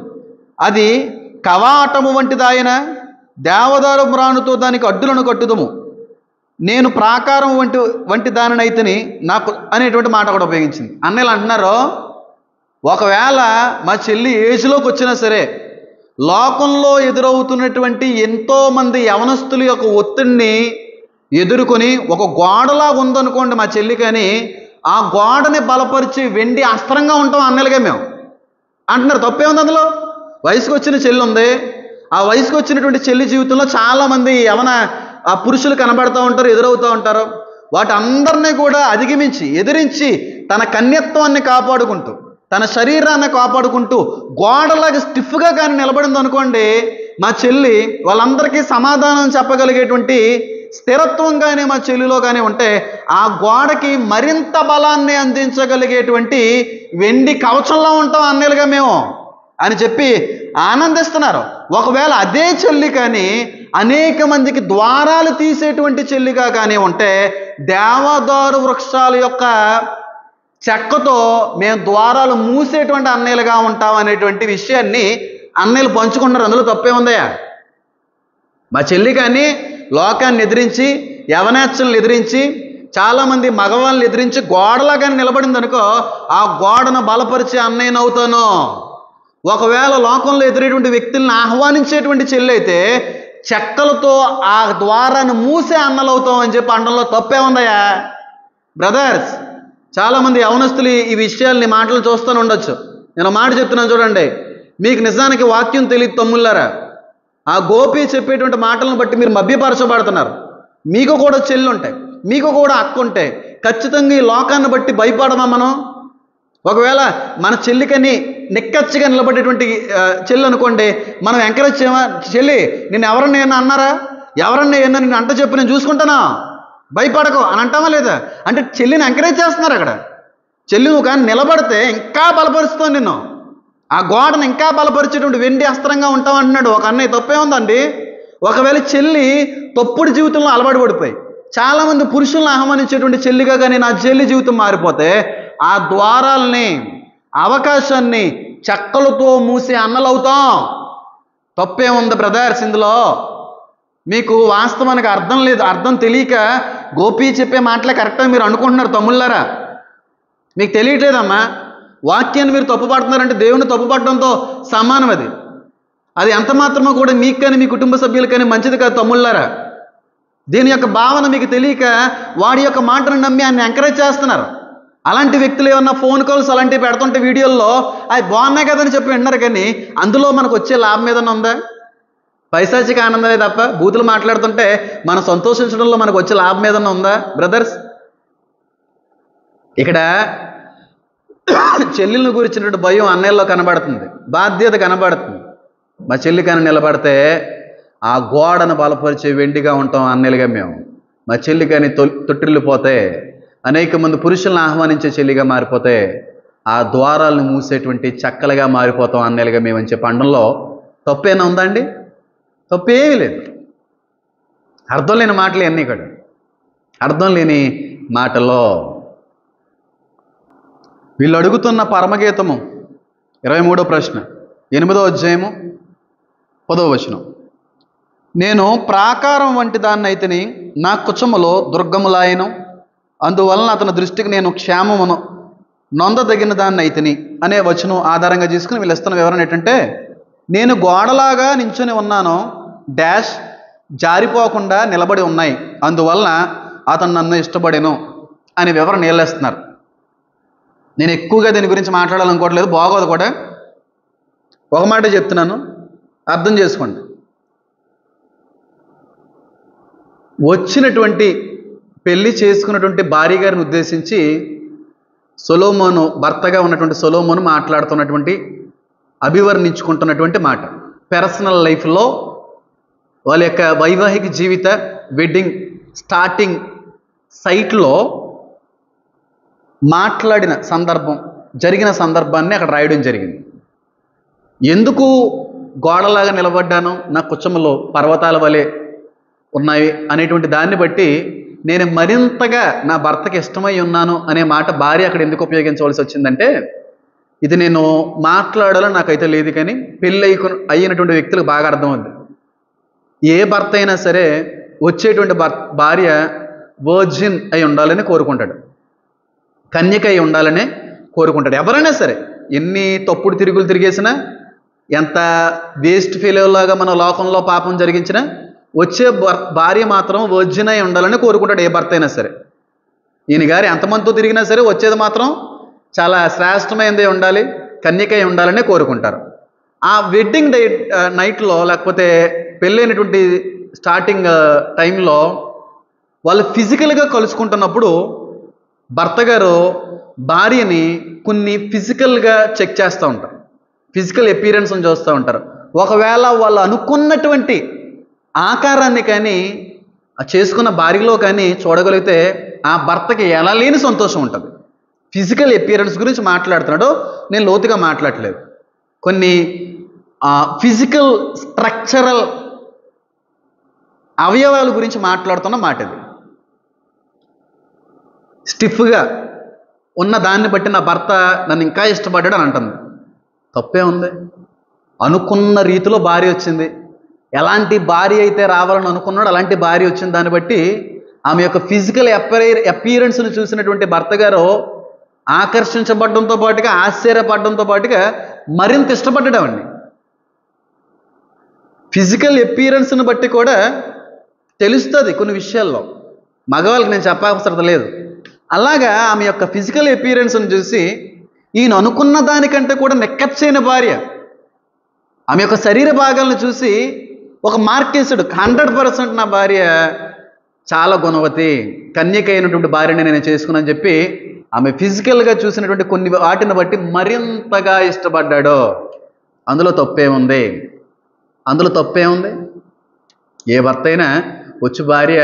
అది కవాటము వంటిదాయన, దేవదారు మ్రానుతో దానికి అడ్డులను కట్టుదుము, నేను ప్రాకారం వంటి దానినైతేని నాకు అనేటువంటి మాట కూడా ఉపయోగించింది. అన్నయ్యలు అంటున్నారు, ఒకవేళ మా చెల్లి ఏజ్లోకి వచ్చినా సరే లోకంలో ఎదురవుతున్నటువంటి ఎంతోమంది యవనస్తుల యొక్క ఒత్తిడిని ఎదుర్కొని ఒక గోడలాగా ఉందనుకోండి మా చెల్లి, కానీ ఆ గోడని బలపరిచి వెండి అస్త్రంగా ఉంటాం అన్నలుగా మేము అంటున్నారు. తప్పే ఉంది అందులో? వయసుకు వచ్చిన చెల్లి ఉంది. ఆ వయసుకు వచ్చినటువంటి చెల్లి జీవితంలో చాలామంది ఆ పురుషులు కనబడుతూ ఉంటారు, ఎదురవుతూ ఉంటారు. వాటందరినీ కూడా అధిగమించి ఎదిరించి తన కన్యత్వాన్ని కాపాడుకుంటూ తన శరీరాన్ని కాపాడుకుంటూ గోడలాగా స్టిఫ్గా కానీ నిలబడింది అనుకోండి మా చెల్లి, వాళ్ళందరికీ సమాధానం చెప్పగలిగేటువంటి స్థిరత్వం కానీ మా చెల్లిలో కానీ ఉంటే ఆ గోడకి మరింత బలాన్ని అందించగలిగేటువంటి వెండి కవచంలో ఉంటాం అన్నలుగా మేము అని చెప్పి ఆనందిస్తున్నారు. ఒకవేళ అదే చెల్లి కానీ అనేక మందికి ద్వారాలు తీసేటువంటి చెల్లిగా కానీ ఉంటే దేవదారు వృక్షాల యొక్క చెక్కతో మేము ద్వారాలు మూసేటువంటి అన్నయ్యలుగా ఉంటాం అనేటువంటి విషయాన్ని అన్నయ్యలు పంచుకుంటున్నారు. అందులో తప్పే ఉందయ్యా? మా చెల్లి కానీ లోకాన్ని ఎదిరించి యవనేచ్ఛలను ఎదిరించి చాలామంది మగవాళ్ళని ఎదిరించి గోడలా కానీ నిలబడింది అనుకో, ఆ గోడను బలపరిచే అన్నయ్యనవుతాను. ఒకవేళ లోకంలో ఎదురేటువంటి వ్యక్తులను ఆహ్వానించేటువంటి చెల్లి అయితే చెక్కలతో ఆ ద్వారాన్ని మూసే అన్నలవుతాం అని చెప్పి అనడంలో తప్పే ఉందయ్యా? బ్రదర్స్, చాలామంది యవనస్తులు ఈ విషయాల్ని మాటలు చూస్తూనే ఉండొచ్చు. నేను మాట చెప్తున్నాను చూడండి, మీకు నిజానికి వాక్యం తెలియదు తమ్ముళ్ళారా. ఆ గోపి చెప్పేటువంటి మాటలను బట్టి మీరు మభ్యపరచబడుతున్నారు. మీకు కూడా చెల్లి ఉంటాయి, మీకు కూడా అక్క ఉంటాయి. ఖచ్చితంగా ఈ లోకాన్ని బట్టి భయపడమా మనం? ఒకవేళ మన చెల్లికని నిక్కచ్చిగా నిలబడేటువంటి చెల్లి అనుకోండి, మనం ఎంకరేజ్ చేయమా? చెల్లి నిన్ను ఎవరన్నా ఏమన్నా అన్నారా? ఎవరన్నా ఏమన్నా నిన్ను అంట చెప్పి నేను చూసుకుంటానా, భయపడకు అని అంటామా లేదా? అంటే చెల్లిని ఎంకరేజ్ చేస్తున్నారు అక్కడ. చెల్లి నువ్వు కానీ నిలబడితే ఇంకా బలపరుస్తావు నిన్ను, ఆ గోడను ఇంకా బలపరిచేటువంటి వెండి అస్త్రంగా ఉంటామంటున్నాడు ఒక అన్నయ్య. తప్పే ఉందండి? ఒకవేళ చెల్లి తప్పుడు జీవితంలో అలవాటు పడిపోయి చాలామంది పురుషులను ఆహ్వానించేటువంటి చెల్లిగా కానీ నా చెల్లి జీవితం మారిపోతే ఆ ద్వారాలని అవకాశాన్ని చెక్కలతో మూసి అన్నలవుతాం. తప్పే ఉంది బ్రదర్స్ ఇందులో? మీకు వాస్తవానికి అర్థం లేదు, అర్థం తెలియక గోపి చెప్పే మాటలే కరెక్ట్గా మీరు అనుకుంటున్నారు తమ్ముళ్ళారా. మీకు తెలియట్లేదమ్మా. వాక్యాన్ని మీరు తప్పుపడుతున్నారంటే దేవుని తప్పుపడడంతో సమానం. అది ఎంత మాత్రమో కూడా మీకు కానీ మీ కుటుంబ సభ్యులు కానీ మంచిది కాదు తమ్ముళ్ళారా. దీని యొక్క భావన మీకు తెలియక వాడి యొక్క మాటను నమ్మి ఆయన ఎంకరేజ్ చేస్తున్నారు. అలాంటి వ్యక్తులు ఏమన్నా ఫోన్ కాల్స్ అలాంటివి పెడుతుంటే వీడియోల్లో అవి బాగున్నాయి కదని చెప్పి విన్నారు, కానీ అందులో మనకు వచ్చే లాభం ఏదన్నా ఉందా? పైశాచిక ఆనందమే తప్ప బూతులు మాట్లాడుతుంటే మనం సంతోషించడంలో మనకు వచ్చే లాభం ఏదన్నా ఉందా బ్రదర్స్? ఇక్కడ చెల్లెలను గురించినటువంటి భయం అన్నయ్యలో కనబడుతుంది, బాధ్యత కనబడుతుంది. మా చెల్లి కానీ నిలబడితే ఆ గోడను బలపరిచే వెండిగా ఉంటాం అన్నయ్యలుగా మేము. మా చెల్లి కానీ తొట్టిల్లిపోతే అనేక మంది పురుషులను ఆహ్వానించే చెల్లిగా మారిపోతే ఆ ద్వారాలను మూసేటువంటి చెక్కలుగా మారిపోతాం అన్నయ్యలుగా మేము అని చెప్పి అనడంలో తప్పేనా ఉందండి? తప్పేమీ లేదు. అర్థం లేని మాటలు అన్నీ కూడా అర్థం లేని మాటలో వీళ్ళు అడుగుతున్న పరమగీతము 23వ ప్రశ్న 8వ అధ్యాయము 10వ వచనం. నేను ప్రాకారం వంటి దాన్ని అయితేని నా కుచములో దుర్గములాయను, అందువలన అతని దృష్టికి నేను క్షేమమును నొందదగిన దాన్ని అయితేని అనే వచనం ఆధారంగా తీసుకుని వీళ్ళు ఇస్తున్న వివరణ ఏంటంటే, నేను గోడలాగా నించుని ఉన్నాను, డాష్ జారిపోకుండా నిలబడి ఉన్నాయి, అందువలన అతను నన్ను ఇష్టపడేను అనే వివరణ నీళ్ళేస్తున్నారు. నేను ఎక్కువగా దీని గురించి మాట్లాడాలనుకోవట్లేదు, బాగోదు కూడా. ఒక మాట చెప్తున్నాను, అర్థం చేసుకోండి. వచ్చినటువంటి పెళ్లి చేసుకున్నటువంటి భార్య గారిని ఉద్దేశించి సొలొమోను, భర్తగా ఉన్నటువంటి సొలొమోను మాట్లాడుతున్నటువంటి అభివర్ణించుకుంటున్నటువంటి మాట. పర్సనల్ లైఫ్లో వాళ్ళ యొక్క వైవాహిక జీవిత వెడ్డింగ్ స్టార్టింగ్ సైట్లో మాట్లాడిన సందర్భం, జరిగిన సందర్భాన్ని అక్కడ రాయడం జరిగింది. ఎందుకు గోడలాగా నిలబడ్డాను, నా కుచములో పర్వతాల వలె ఉన్నాయి అనేటువంటి దాన్ని బట్టి నేను మరింతగా నా భర్తకి ఇష్టమై ఉన్నాను అనే మాట భార్య అక్కడ ఎందుకు ఉపయోగించవలసి వచ్చిందంటే, ఇది నేను మాట్లాడాలని నాకైతే లేదు, కానీ పెళ్ళి అయినటువంటి వ్యక్తులకు బాగా అర్థమవుతుంది. ఏ భర్త అయినా సరే వచ్చేటువంటి భార్య వర్జిన్ అయి ఉండాలని కోరుకుంటాడు, కన్యక అయి ఉండాలని కోరుకుంటాడు. ఎవరైనా సరే ఎన్ని తప్పుడు తిరుగులు తిరిగేసినా, ఎంత వేస్ట్ ఫెయిల్యూర్లాగా మన లోకంలో పాపం జరిగించినా వచ్చే భార్య మాత్రం వర్జిన్ అయి ఉండాలని కోరుకుంటాడు ఏ భర్త అయినా సరే. ఈయన గారు ఎంతమందితో తిరిగినా సరే వచ్చేది మాత్రం చాలా శ్రేష్టమైనదే ఉండాలి, కన్యకై ఉండాలని కోరుకుంటారు. ఆ వెడ్డింగ్ నైట్లో లేకపోతే పెళ్ళైనటువంటి స్టార్టింగ్ టైంలో వాళ్ళు ఫిజికల్గా కలుసుకుంటున్నప్పుడు భర్త గారు భార్యని కొన్ని ఫిజికల్గా చెక్ చేస్తూ ఉంటారు, ఫిజికల్ అపీరెన్స్ని చూస్తూ ఉంటారు. ఒకవేళ వాళ్ళు అనుకున్నటువంటి ఆకారాన్ని కానీ చేసుకున్న భార్యలో కానీ చూడగలిగితే ఆ భర్తకి ఎలా లేని సంతోషం ఉంటుంది. ఫిజికల్ అపియరెన్స్ గురించి మాట్లాడుతున్నాడు, నేను లోతుగా మాట్లాడలేదు. కొన్ని ఫిజికల్ స్ట్రక్చరల్ అవయవాల గురించి మాట్లాడుతున్న మాట ఇది. స్టిఫ్గా ఉన్న దాన్ని బట్టి నా భర్త నన్ను ఇంకా ఇష్టపడ్డాడు అని అంటుంది. తప్పే ఉంది. అనుకున్న రీతిలో భార్య వచ్చింది, ఎలాంటి భార్య అయితే రావాలని అనుకున్నాడో అలాంటి భార్య వచ్చింది. దాన్ని బట్టి ఆమె యొక్క ఫిజికల్ అపియరెన్స్ను చూసినటువంటి భర్త గారు ఆకర్షించబడడంతో పాటుగా ఆశ్చర్యపడడంతో పాటుగా మరింత ఇష్టపడ్డామండి. ఫిజికల్ అపియరెన్స్ని బట్టి కూడా తెలుస్తుంది కొన్ని విషయాల్లో, మగవాళ్ళకి నేను చెప్పవసరం లేదు. అలాగా ఆమె యొక్క ఫిజికల్ అపియరెన్స్ని చూసి ఈయన అనుకున్న దానికంటే కూడా నిక్కచ్చైన భార్య, ఆమె యొక్క శరీర భాగాలను చూసి ఒక మార్క్ వేసాడు, 100% నా భార్య చాలా గుణవతి, కన్యకైనటువంటి భార్యని నేను చేసుకున్నాను చెప్పి ఆమె ఫిజికల్గా చూసినటువంటి కొన్ని వాటిని బట్టి మరింతగా ఇష్టపడ్డాడు. అందులో తప్పేముంది? అందులో తప్పేముంది? ఏ భర్త అయినా వచ్చి భార్య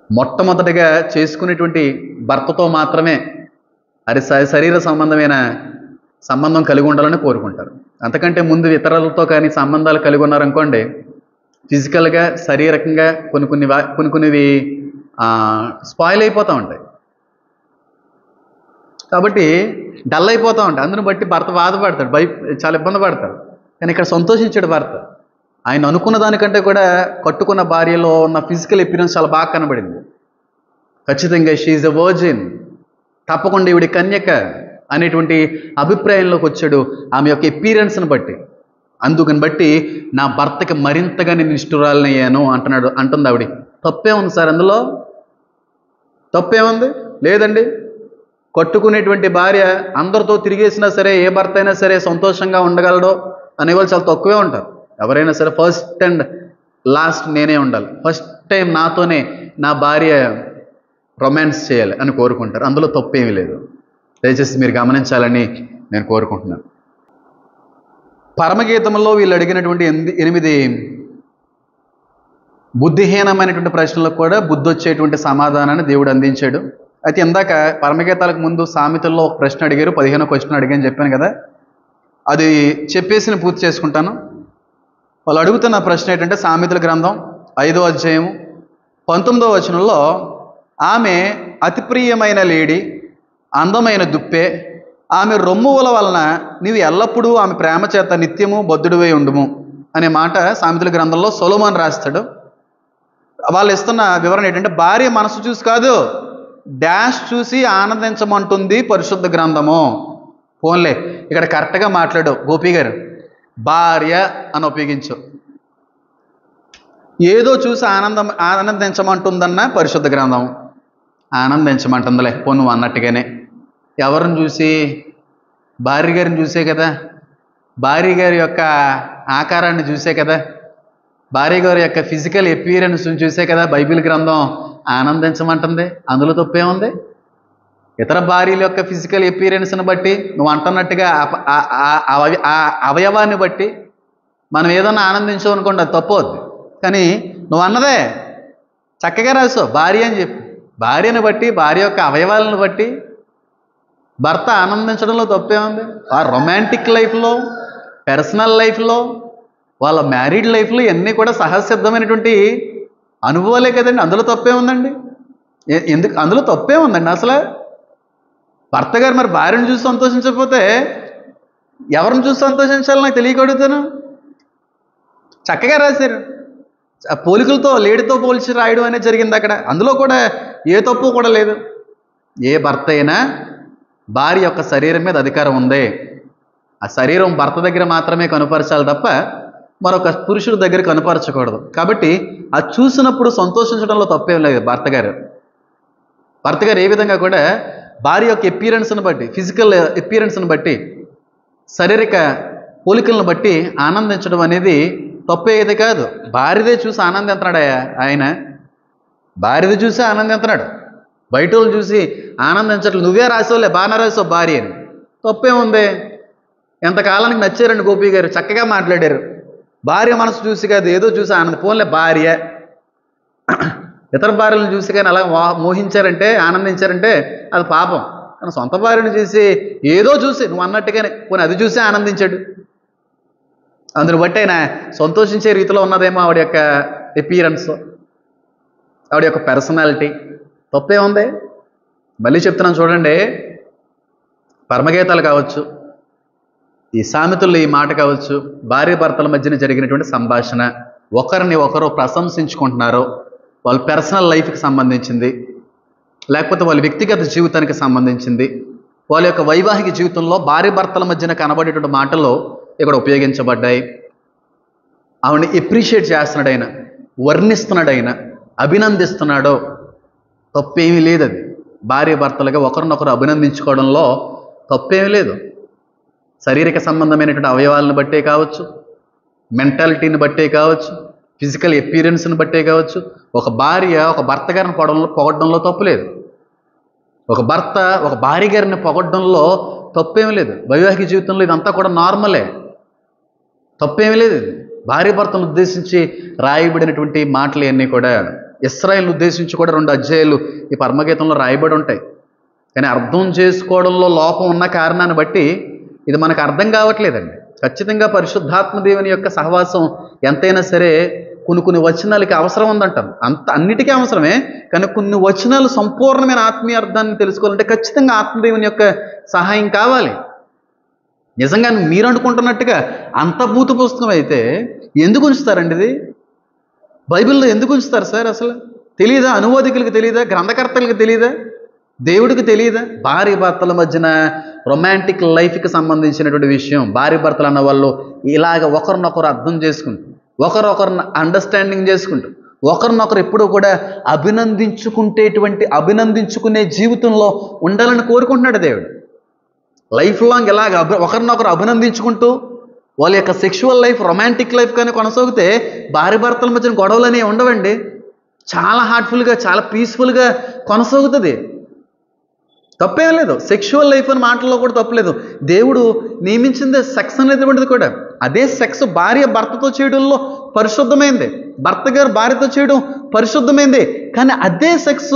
మొట్టమొదటిగా చేసుకునేటువంటి భర్తతో మాత్రమే అది శరీర సంబంధమైన సంబంధం కలిగి ఉండాలని కోరుకుంటారు. అంతకంటే ముందు ఇతరులతో కానీ సంబంధాలు కలిగి ఉన్నారనుకోండి, ఫిజికల్గా శారీరకంగా కొన్నివి స్పాయిల్ అయిపోతూ ఉంటాయి. కాబట్టి డల్ అయిపోతూ ఉంటాయి. అందుని బట్టి భర్త బాధపడతాడు, చాలా ఇబ్బంది పడతాడు. కానీ ఇక్కడ సంతోషించాడు భర్త. ఆయన అనుకున్న దానికంటే కూడా కట్టుకున్న భార్యలో ఉన్న ఫిజికల్ అపియరెన్స్ చాలా బాగా కనబడింది. ఖచ్చితంగా షీఈ్ ఎ వర్జిన్, తప్పకుండా ఈవిడి కన్యక అనేటువంటి అభిప్రాయంలోకి వచ్చాడు ఆమె యొక్క అపియరెన్స్ని బట్టి. అందుకని బట్టి నా భర్తకి మరింతగా నేను ఇష్టురాలనయ్యాను అంటుంది ఆవిడ. తప్పేముంది సార్ అందులో? తప్పేముంది? లేదండి. కట్టుకునేటువంటి భార్య అందరితో తిరిగేసినా సరే, ఏ భర్త అయినా సరే సంతోషంగా ఉండగలడో అనేవాళ్ళు చాలా తక్కువే ఉంటారు. ఎవరైనా సరే ఫస్ట్ అండ్ లాస్ట్ నేనే ఉండాలి, ఫస్ట్ టైం నాతోనే నా భార్య రొమాన్స్ చేయాలి అని కోరుకుంటారు. అందులో తప్పేమీ లేదు. దయచేసి మీరు గమనించాలని నేను కోరుకుంటున్నాను. పరమగీతంలో వీళ్ళు అడిగినటువంటి 8 బుద్ధిహీనమైనటువంటి ప్రశ్నలకు కూడా బుద్ధి వచ్చేటువంటి సమాధానాన్ని దేవుడు అందించాడు. అయితే ఇందాక పరమగీతాలకు ముందు సామెతల్లో ఒక ప్రశ్న అడిగారు, 15వ క్వశ్చన్ అడిగాను చెప్పాను కదా, అది చెప్పేసి నేను పూర్తి చేసుకుంటాను. వాళ్ళు అడుగుతున్న ప్రశ్న ఏంటంటే, సామెతల గ్రంథం 5వ అధ్యాయము 19వ వచనంలో, ఆమె అతి ప్రియమైన లేడి, అందమైన దుప్పే, ఆమె రొమ్ముల వలన నీవు ఎల్లప్పుడూ ఆమె ప్రేమ చేత నిత్యము బద్ధుడివై ఉండుము అనే మాట సామెతల గ్రంథంలో సొలొమోను రాస్తాడు. వాళ్ళు ఇస్తున్న వివరణ ఏంటంటే, భార్య మనసు చూసి కాదు, డాష్ చూసి ఆనందించమంటుంది పరిశుద్ధ గ్రంథము. ఫోన్లే ఇక్కడ కరెక్ట్గా మాట్లాడు గోపి గారు, భార్య అని ఉపయోగించు. ఏదో చూసి ఆనందించమంటుందన్న పరిశుద్ధ గ్రంథం ఆనందించమంటుందిలే పో నువ్వు అన్నట్టుగానే. ఎవరిని చూసి? భార్య గారిని చూసే కదా, భార్య గారి యొక్క ఆకారాన్ని చూసే కదా, భార్య గారి యొక్క ఫిజికల్ అపియరెన్స్ చూసే కదా బైబిల్ గ్రంథం ఆనందించమంటుంది. అందులో తప్పేముంది? ఇతర భార్యల యొక్క ఫిజికల్ అపియరెన్స్ని బట్టి, నువ్వు అంటున్నట్టుగా అవయవాన్ని బట్టి మనం ఏదన్నా ఆనందించావు అనుకోండి, అది తప్పవద్దు. కానీ నువ్వు అన్నదే చక్కగా రాసు భార్య అని చెప్పి, భార్యను బట్టి, భార్య యొక్క అవయవాలను బట్టి భర్త ఆనందించడంలో తప్పేముంది? ఆ రొమాంటిక్ లైఫ్లో, పర్సనల్ లైఫ్లో, వాళ్ళ మ్యారీడ్ లైఫ్లో ఇవన్నీ కూడా సహజసిద్ధమైనటువంటి అనుభవాలే కదండి. అందులో తప్పేముందండి? ఎందుకు అందులో తప్పేముందండి అసలు? భర్త గారు మరి భార్యను చూసి సంతోషించకపోతే ఎవరిని చూసి సంతోషించాలో నాకు తెలియకడుగుతాను. చక్కగా రాశారు, పోలికలతో లేడితో పోల్చి రాయడం అనేది జరిగింది అక్కడ. అందులో కూడా ఏ తప్పు కూడా లేదు. ఏ భర్త అయినా భార్య యొక్క శరీరం మీద అధికారం ఉంది. ఆ శరీరం భర్త దగ్గర మాత్రమే కనుపరచాలి తప్ప మరొక పురుషుడి దగ్గర కనపరచకూడదు. కాబట్టి అది చూసినప్పుడు సంతోషించడంలో తప్పేం లేదు. భర్త గారు ఏ విధంగా కూడా భార్య యొక్క ఎపియరెన్స్ని బట్టి, ఫిజికల్ ఎపియరెన్స్ని బట్టి, శారీరక పోలికలను బట్టి ఆనందించడం అనేది తప్పేది కాదు. భార్యదే చూసి ఆనందిస్తున్నాడు ఆయన, భార్యది చూసి ఆనందిస్తున్నాడు. బయట వాళ్ళు చూసి ఆనందించట్లేదు. నువ్వే రాసావులే, బాగానే రాసావు భార్య అని. తప్పేముంది? ఎంతకాలానికి నచ్చారండి గోపి గారు, చక్కగా మాట్లాడారు. భార్య మనసు చూసి కాదు, ఏదో చూసి ఆనంద, పోన్లే భార్య ఇతర భార్యలను చూసి కానీ అలా మోహించారంటే, ఆనందించారంటే అది పాపం. కానీ సొంత భార్యను చూసి, ఏదో చూసి నువ్వు అన్నట్టుగానే పోనీ అది చూసి ఆనందించాడు. అందుని బట్టి ఆయన సంతోషించే రీతిలో ఉన్నదేమో ఆవిడ యొక్క ఎపియరెన్స్, ఆవిడ యొక్క పర్సనాలిటీ. తప్పే ఉంది? మళ్ళీ చెప్తున్నాను చూడండి, పరమగీతాలు కావచ్చు, ఈ సామెతల్లో ఈ మాట కావచ్చు, భార్య భర్తల మధ్యన జరిగినటువంటి సంభాషణ, ఒకరిని ఒకరు ప్రశంసించుకుంటున్నారు, వాళ్ళ పర్సనల్ లైఫ్కి సంబంధించింది, లేకపోతే వాళ్ళ వ్యక్తిగత జీవితానికి సంబంధించింది, వాళ్ళ యొక్క వైవాహిక జీవితంలో భార్య భర్తల మధ్యన కనబడేటువంటి మాటలు ఇక్కడ ఉపయోగించబడ్డాయి. ఆవిడని ఎప్రిషియేట్ చేస్తున్నాడు ఆయన, వర్ణిస్తున్నాడు ఆయన, అభినందిస్తున్నాడు. తప్పేమీ లేదు. అది భార్య భర్తలుగా ఒకరినొకరు అభినందించుకోవడంలో తప్పేమీ లేదు. శారీరక సంబంధమైనటువంటి అవయవాలను బట్టే కావచ్చు, మెంటాలిటీని బట్టే కావచ్చు, ఫిజికల్ ఎపియరెన్స్ని బట్టే కావచ్చు. ఒక భార్య ఒక భర్త గారిని పొగడంలో తప్పు లేదు. ఒక భర్త ఒక భార్య గారిని పొగడంలో తప్పేమీ లేదు. వైవాహిక జీవితంలో ఇదంతా కూడా నార్మలే, తప్పేమీ లేదు. ఇది భార్య భర్తలను ఉద్దేశించి రాయబడినటువంటి మాటలు ఇవన్నీ కూడా, ఇశ్రాయేలును ఉద్దేశించి కూడా 2 అధ్యాయాలు ఈ పరమగీతంలో రాయబడి ఉంటాయి. కానీ అర్థం చేసుకోవడంలో లోపం ఉన్న కారణాన్ని బట్టి ఇది మనకు అర్థం కావట్లేదండి. ఖచ్చితంగా పరిశుద్ధాత్మ దేవుని యొక్క సహవాసం ఎంతైనా సరే కొన్ని వచనాలకి అవసరం ఉందంటారు. అన్నిటికీ అవసరమే, కానీ కొన్ని వచనాలు సంపూర్ణమైన ఆత్మీయ అర్థాన్ని తెలుసుకోవాలంటే ఖచ్చితంగా ఆత్మదేవుని యొక్క సహాయం కావాలి. నిజంగా మీరు అనుకుంటున్నట్టుగా అంత భూత పుస్తకం అయితే ఎందుకు ఉంచుతారండి? ఇది బైబిల్లో ఎందుకు ఉంచుతారు సార్? అసలు తెలియదా? అనువాదికులకు తెలియదా? గ్రంథకర్తలకు తెలియదా? దేవుడికి తెలియదా? భార్య భర్తల మధ్యన రొమాంటిక్ లైఫ్కి సంబంధించినటువంటి విషయం, భార్య భర్తలు అన్న వాళ్ళు ఇలాగ ఒకరినొకరు అర్థం చేసుకుంటూ, ఒకరినొకరిని అండర్స్టాండింగ్ చేసుకుంటూ, ఒకరినొకరు ఎప్పుడూ కూడా అభినందించుకునే జీవితంలో ఉండాలని కోరుకుంటున్నాడు దేవుడు. లైఫ్ లాంగ్ ఇలాగ ఒకరినొకరు అభినందించుకుంటూ వాళ్ళ యొక్క సెక్షువల్ లైఫ్, రొమాంటిక్ లైఫ్ కానీ కొనసాగితే భార్య భర్తల మధ్యన గొడవలు అనేవి ఉండవండి. చాలా హార్ట్ఫుల్గా, చాలా పీస్ఫుల్గా కొనసాగుతుంది. తప్పేం లేదు. సెక్షువల్ లైఫ్ అని మాటల్లో కూడా తప్పలేదు. దేవుడు నియమించిందే సెక్స్ అనేటువంటిది కూడా. అదే సెక్స్ భార్య భర్తతో చేయడంలో పరిశుద్ధమైంది, భర్త గారు భార్యతో చేయడం పరిశుద్ధమైంది. కానీ అదే సెక్స్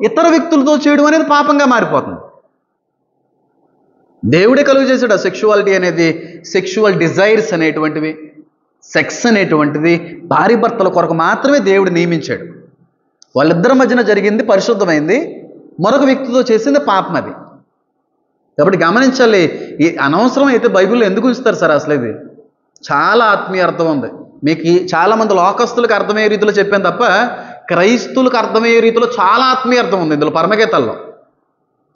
ఇతర వ్యక్తులతో చేయడం అనేది పాపంగా మారిపోతుంది. దేవుడే కలుగు చేశాడు ఆ సెక్షువాలిటీ అనేది. సెక్షువల్ డిజైర్స్ అనేటువంటివి, సెక్స్ అనేటువంటిది భార్య భర్తల కొరకు మాత్రమే దేవుడు నియమించాడు. వాళ్ళిద్దరి మధ్యన జరిగింది పరిశుద్ధమైంది, మరొక వ్యక్తితో చేసింది పాపం. అది కాబట్టి గమనించాలి. ఈ అనవసరం అయితే బైబిల్లో ఎందుకు ఉంచుతారు సార్? అసలు ఇది చాలా ఆత్మీయ అర్థం ఉంది. మీకు చాలామంది లోకస్తులకు అర్థమయ్యే రీతిలో చెప్పాను తప్ప క్రైస్తువులకు అర్థమయ్యే రీతిలో చాలా ఆత్మీయ అర్థం ఉంది ఇందులో పరమగీతాల్లో.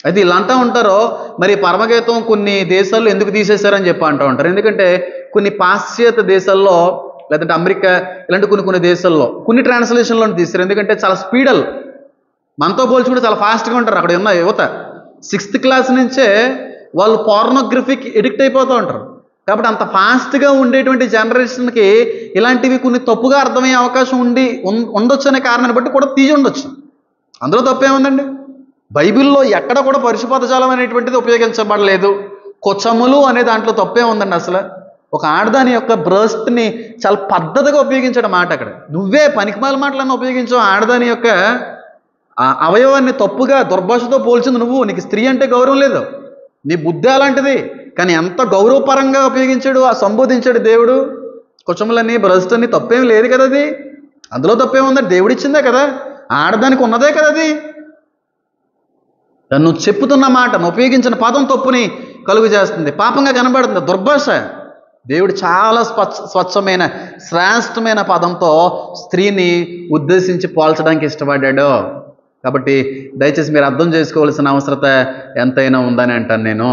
అయితే ఇలా అంటూ ఉంటారో, మరి పరమగీతం కొన్ని దేశాల్లో ఎందుకు తీసేశారని చెప్పి అంటూ ఉంటారు. ఎందుకంటే కొన్ని పాశ్చాత్య దేశాల్లో, లేదంటే అమెరికా ఇలాంటి కొన్ని దేశాల్లో కొన్ని ట్రాన్స్లేషన్లో తీశారు. ఎందుకంటే చాలా స్పీడల్, మనతో పోల్చుకుంటే చాలా ఫాస్ట్గా ఉంటారు అక్కడ ఉన్న యువత. 6th క్లాస్ నుంచే వాళ్ళు పోర్నోగ్రఫీకి ఎడిక్ట్ అయిపోతూ ఉంటారు. కాబట్టి అంత ఫాస్ట్గా ఉండేటువంటి జనరేషన్కి ఇలాంటివి కొన్ని తప్పుగా అర్థమయ్యే అవకాశం ఉండొచ్చు అనే కారణాన్ని బట్టి కూడా తీసి ఉండొచ్చు. అందులో తప్పేముందండి? బైబిల్లో ఎక్కడ కూడా పరుషపదజాలం అనేటువంటిది ఉపయోగించబడలేదు. కొచ్చములు అనే దాంట్లో తప్పే ఉందండి. అసలు ఒక ఆడదాని యొక్క బ్రెస్ట్ని చాలా పద్ధతిగా ఉపయోగించడం మాట. అక్కడ నువ్వే పనికిమాల మాటలన్నా ఉపయోగించావు. ఆడదాని యొక్క అవయవాన్ని తప్పుగా దుర్భాషతో పోల్చింది నువ్వు. నీకు స్త్రీ అంటే గౌరవం లేదు, నీ బుద్ధి అలాంటిది. కానీ ఎంత గౌరవపరంగా ఉపయోగించాడు, సంబోధించాడు దేవుడు. కొచ్చములని, బ్రెస్ట్ అని తప్పేం లేదు కదా. అది అందులో తప్పేముందండి? దేవుడిచ్చిందే కదా, ఆడదానికి ఉన్నదే కదా. అది నువ్వు చెప్పుతున్న మాట, నువ్వు ఉపయోగించిన పదం తప్పుని కలుగు చేస్తుంది, పాపంగా కనబడుతుంది, దుర్భాష. దేవుడు చాలా స్వచ్ఛమైన శ్రేష్టమైన పదంతో స్త్రీని ఉద్దేశించి పోల్చడానికి ఇష్టపడ్డాడు. కాబట్టి దయచేసి మీరు అర్థం చేసుకోవాల్సిన అవసరత ఎంతైనా ఉందని అంటాను నేను.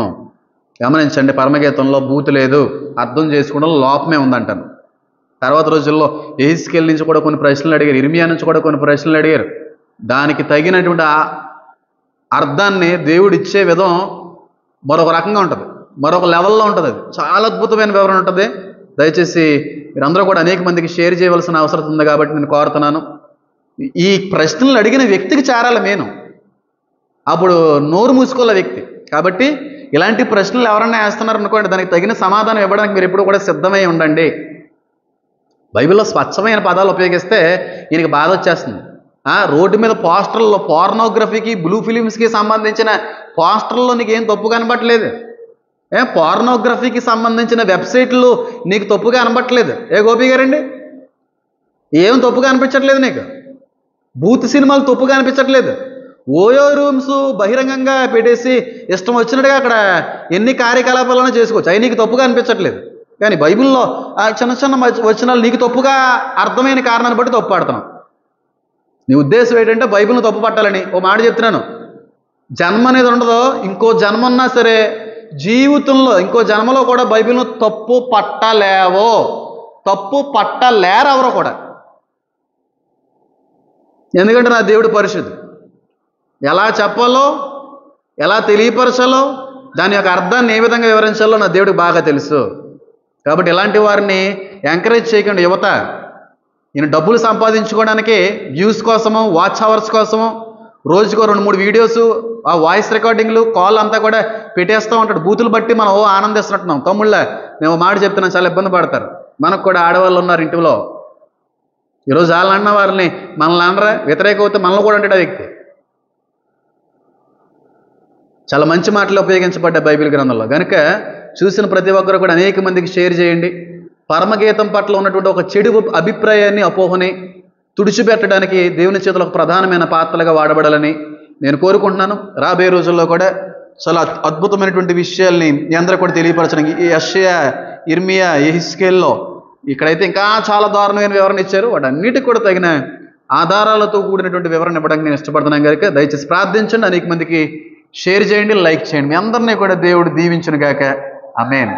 గమనించండి, పరమగీతంలో బూతు లేదు, అర్థం చేసుకోవడంలో లోపమే ఉందంటాను. తర్వాత రోజుల్లో యెహెజ్కేలు నుంచి కూడా కొన్ని ప్రశ్నలు అడిగారు, ఇర్మియా నుంచి కూడా కొన్ని ప్రశ్నలు అడిగారు. దానికి తగినటువంటి అర్థాన్ని దేవుడు ఇచ్చే విధం మరొక రకంగా ఉంటుంది, మరొక లెవెల్లో ఉంటుంది. అది చాలా అద్భుతమైన వివరణ ఉంటుంది. దయచేసి మీరందరూ కూడా అనేక మందికి షేర్ చేయవలసిన అవసరం ఉంది కాబట్టి నేను కోరుతున్నాను. ఈ ప్రశ్నలు అడిగిన వ్యక్తికి చేరాలి నేను, అప్పుడు నోరు మూసుకోలే వ్యక్తి. కాబట్టి ఇలాంటి ప్రశ్నలు ఎవరన్నా వేస్తున్నారు అనుకోండి, దానికి తగిన సమాధానం ఇవ్వడానికి మీరు ఎప్పుడు కూడా సిద్ధమై ఉండండి. బైబిల్లో స్వచ్ఛమైన పదాలు ఉపయోగిస్తే ఈయనకి బాధ వచ్చేస్తుంది. రోడ్డు మీద పోస్టర్లో పోర్నోగ్రఫీకి, బ్లూ ఫిలిమ్స్కి సంబంధించిన పోస్టర్లో నీకు ఏం తప్పు కనబట్టలేదు. పోర్నోగ్రఫీకి సంబంధించిన వెబ్సైట్లు నీకు తప్పుగా కనబట్టలేదు. గోపి గారండి, ఏం తప్పుగా అనిపించట్లేదు నీకు. బూత్ సినిమాలు తప్పుగా అనిపించట్లేదు. ఓయో రూమ్స్ బహిరంగంగా పెట్టేసి ఇష్టం వచ్చినట్టుగా అక్కడ ఎన్ని కార్యకలాపాలను చేసుకోవచ్చు, అవి నీకు తప్పుగా అనిపించట్లేదు. కానీ బైబిల్లో ఆ చిన్న చిన్న వచనాలు నీకు తప్పుగా అర్థమైన కారణాన్ని బట్టి తప్పు పడుతున్నావు. నీ ఉద్దేశం ఏంటంటే బైబిల్ని తప్పు పట్టాలని. ఓ మాట చెప్తున్నాను, జన్మ అనేది ఉండదో, ఇంకో జన్మ ఉన్నా సరే జీవితంలో ఇంకో జన్మలో కూడా బైబిల్ను తప్పు పట్టలేవో, తప్పు పట్టలేరు ఎవరో కూడా. ఎందుకంటే నా దేవుడు పరిశుద్ధుడు. ఎలా చెప్పాలో, ఎలా తెలియపరచాలో, దాని యొక్క అర్థాన్ని ఏ విధంగా వివరించాలో నా దేవుడికి బాగా తెలుసు. కాబట్టి ఇలాంటి వారిని ఎంకరేజ్ చేయకండి. యువత ఈయన డబ్బులు సంపాదించుకోవడానికి వ్యూస్ కోసము, వాచ్ అవర్స్ కోసము రోజుకో 2-3 వీడియోస్, ఆ వాయిస్ రికార్డింగ్లు, కాల్ అంతా కూడా పెట్టేస్తూ ఉంటాడు. బూతులు బట్టి మనం ఆనందిస్తున్నట్టున్నాం. తమ్ముళ్ళ మేము మాట చెప్తున్నాం, చాలా ఇబ్బంది పడతారు. మనకు కూడా ఆడవాళ్ళు ఉన్నారు ఇంటిలో. ఈరోజు వాళ్ళు అన్న వారిని మనల్ని అనరా, వ్యతిరేక అవుతే మనల్ని కూడా అంటాడు ఆ వ్యక్తి. చాలా మంచి మాటలు ఉపయోగించబడ్డాయి బైబిల్ గ్రంథంలో. కనుక చూసిన ప్రతి ఒక్కరు కూడా అనేక మందికి షేర్ చేయండి. పరమగీతం పట్ల ఉన్నటువంటి ఒక చెడు అభిప్రాయాన్ని, అపోహని తుడిచిపెట్టడానికి దేవుని చేతులు ఒక ప్రధానమైన పాత్రలుగా వాడబడాలని నేను కోరుకుంటున్నాను. రాబోయే రోజుల్లో కూడా చాలా అద్భుతమైనటువంటి విషయాల్ని మీ అందరూ కూడా తెలియపరచడానికి ఈ యెషయా, ఇర్మియా, యెహెజ్కేల్లో ఇక్కడైతే ఇంకా చాలా దారుణమైన వివరణ ఇచ్చారు. వాటన్నిటికి కూడా తగిన ఆధారాలతో కూడినటువంటి వివరణ ఇవ్వడానికి నేను ఇష్టపడుతున్నాను. కనుక దయచేసి ప్రార్థించండి, అనేక మందికి షేర్ చేయండి, లైక్ చేయండి. మీ అందరినీ కూడా దేవుడు దీవించును గాక. ఆమేన్.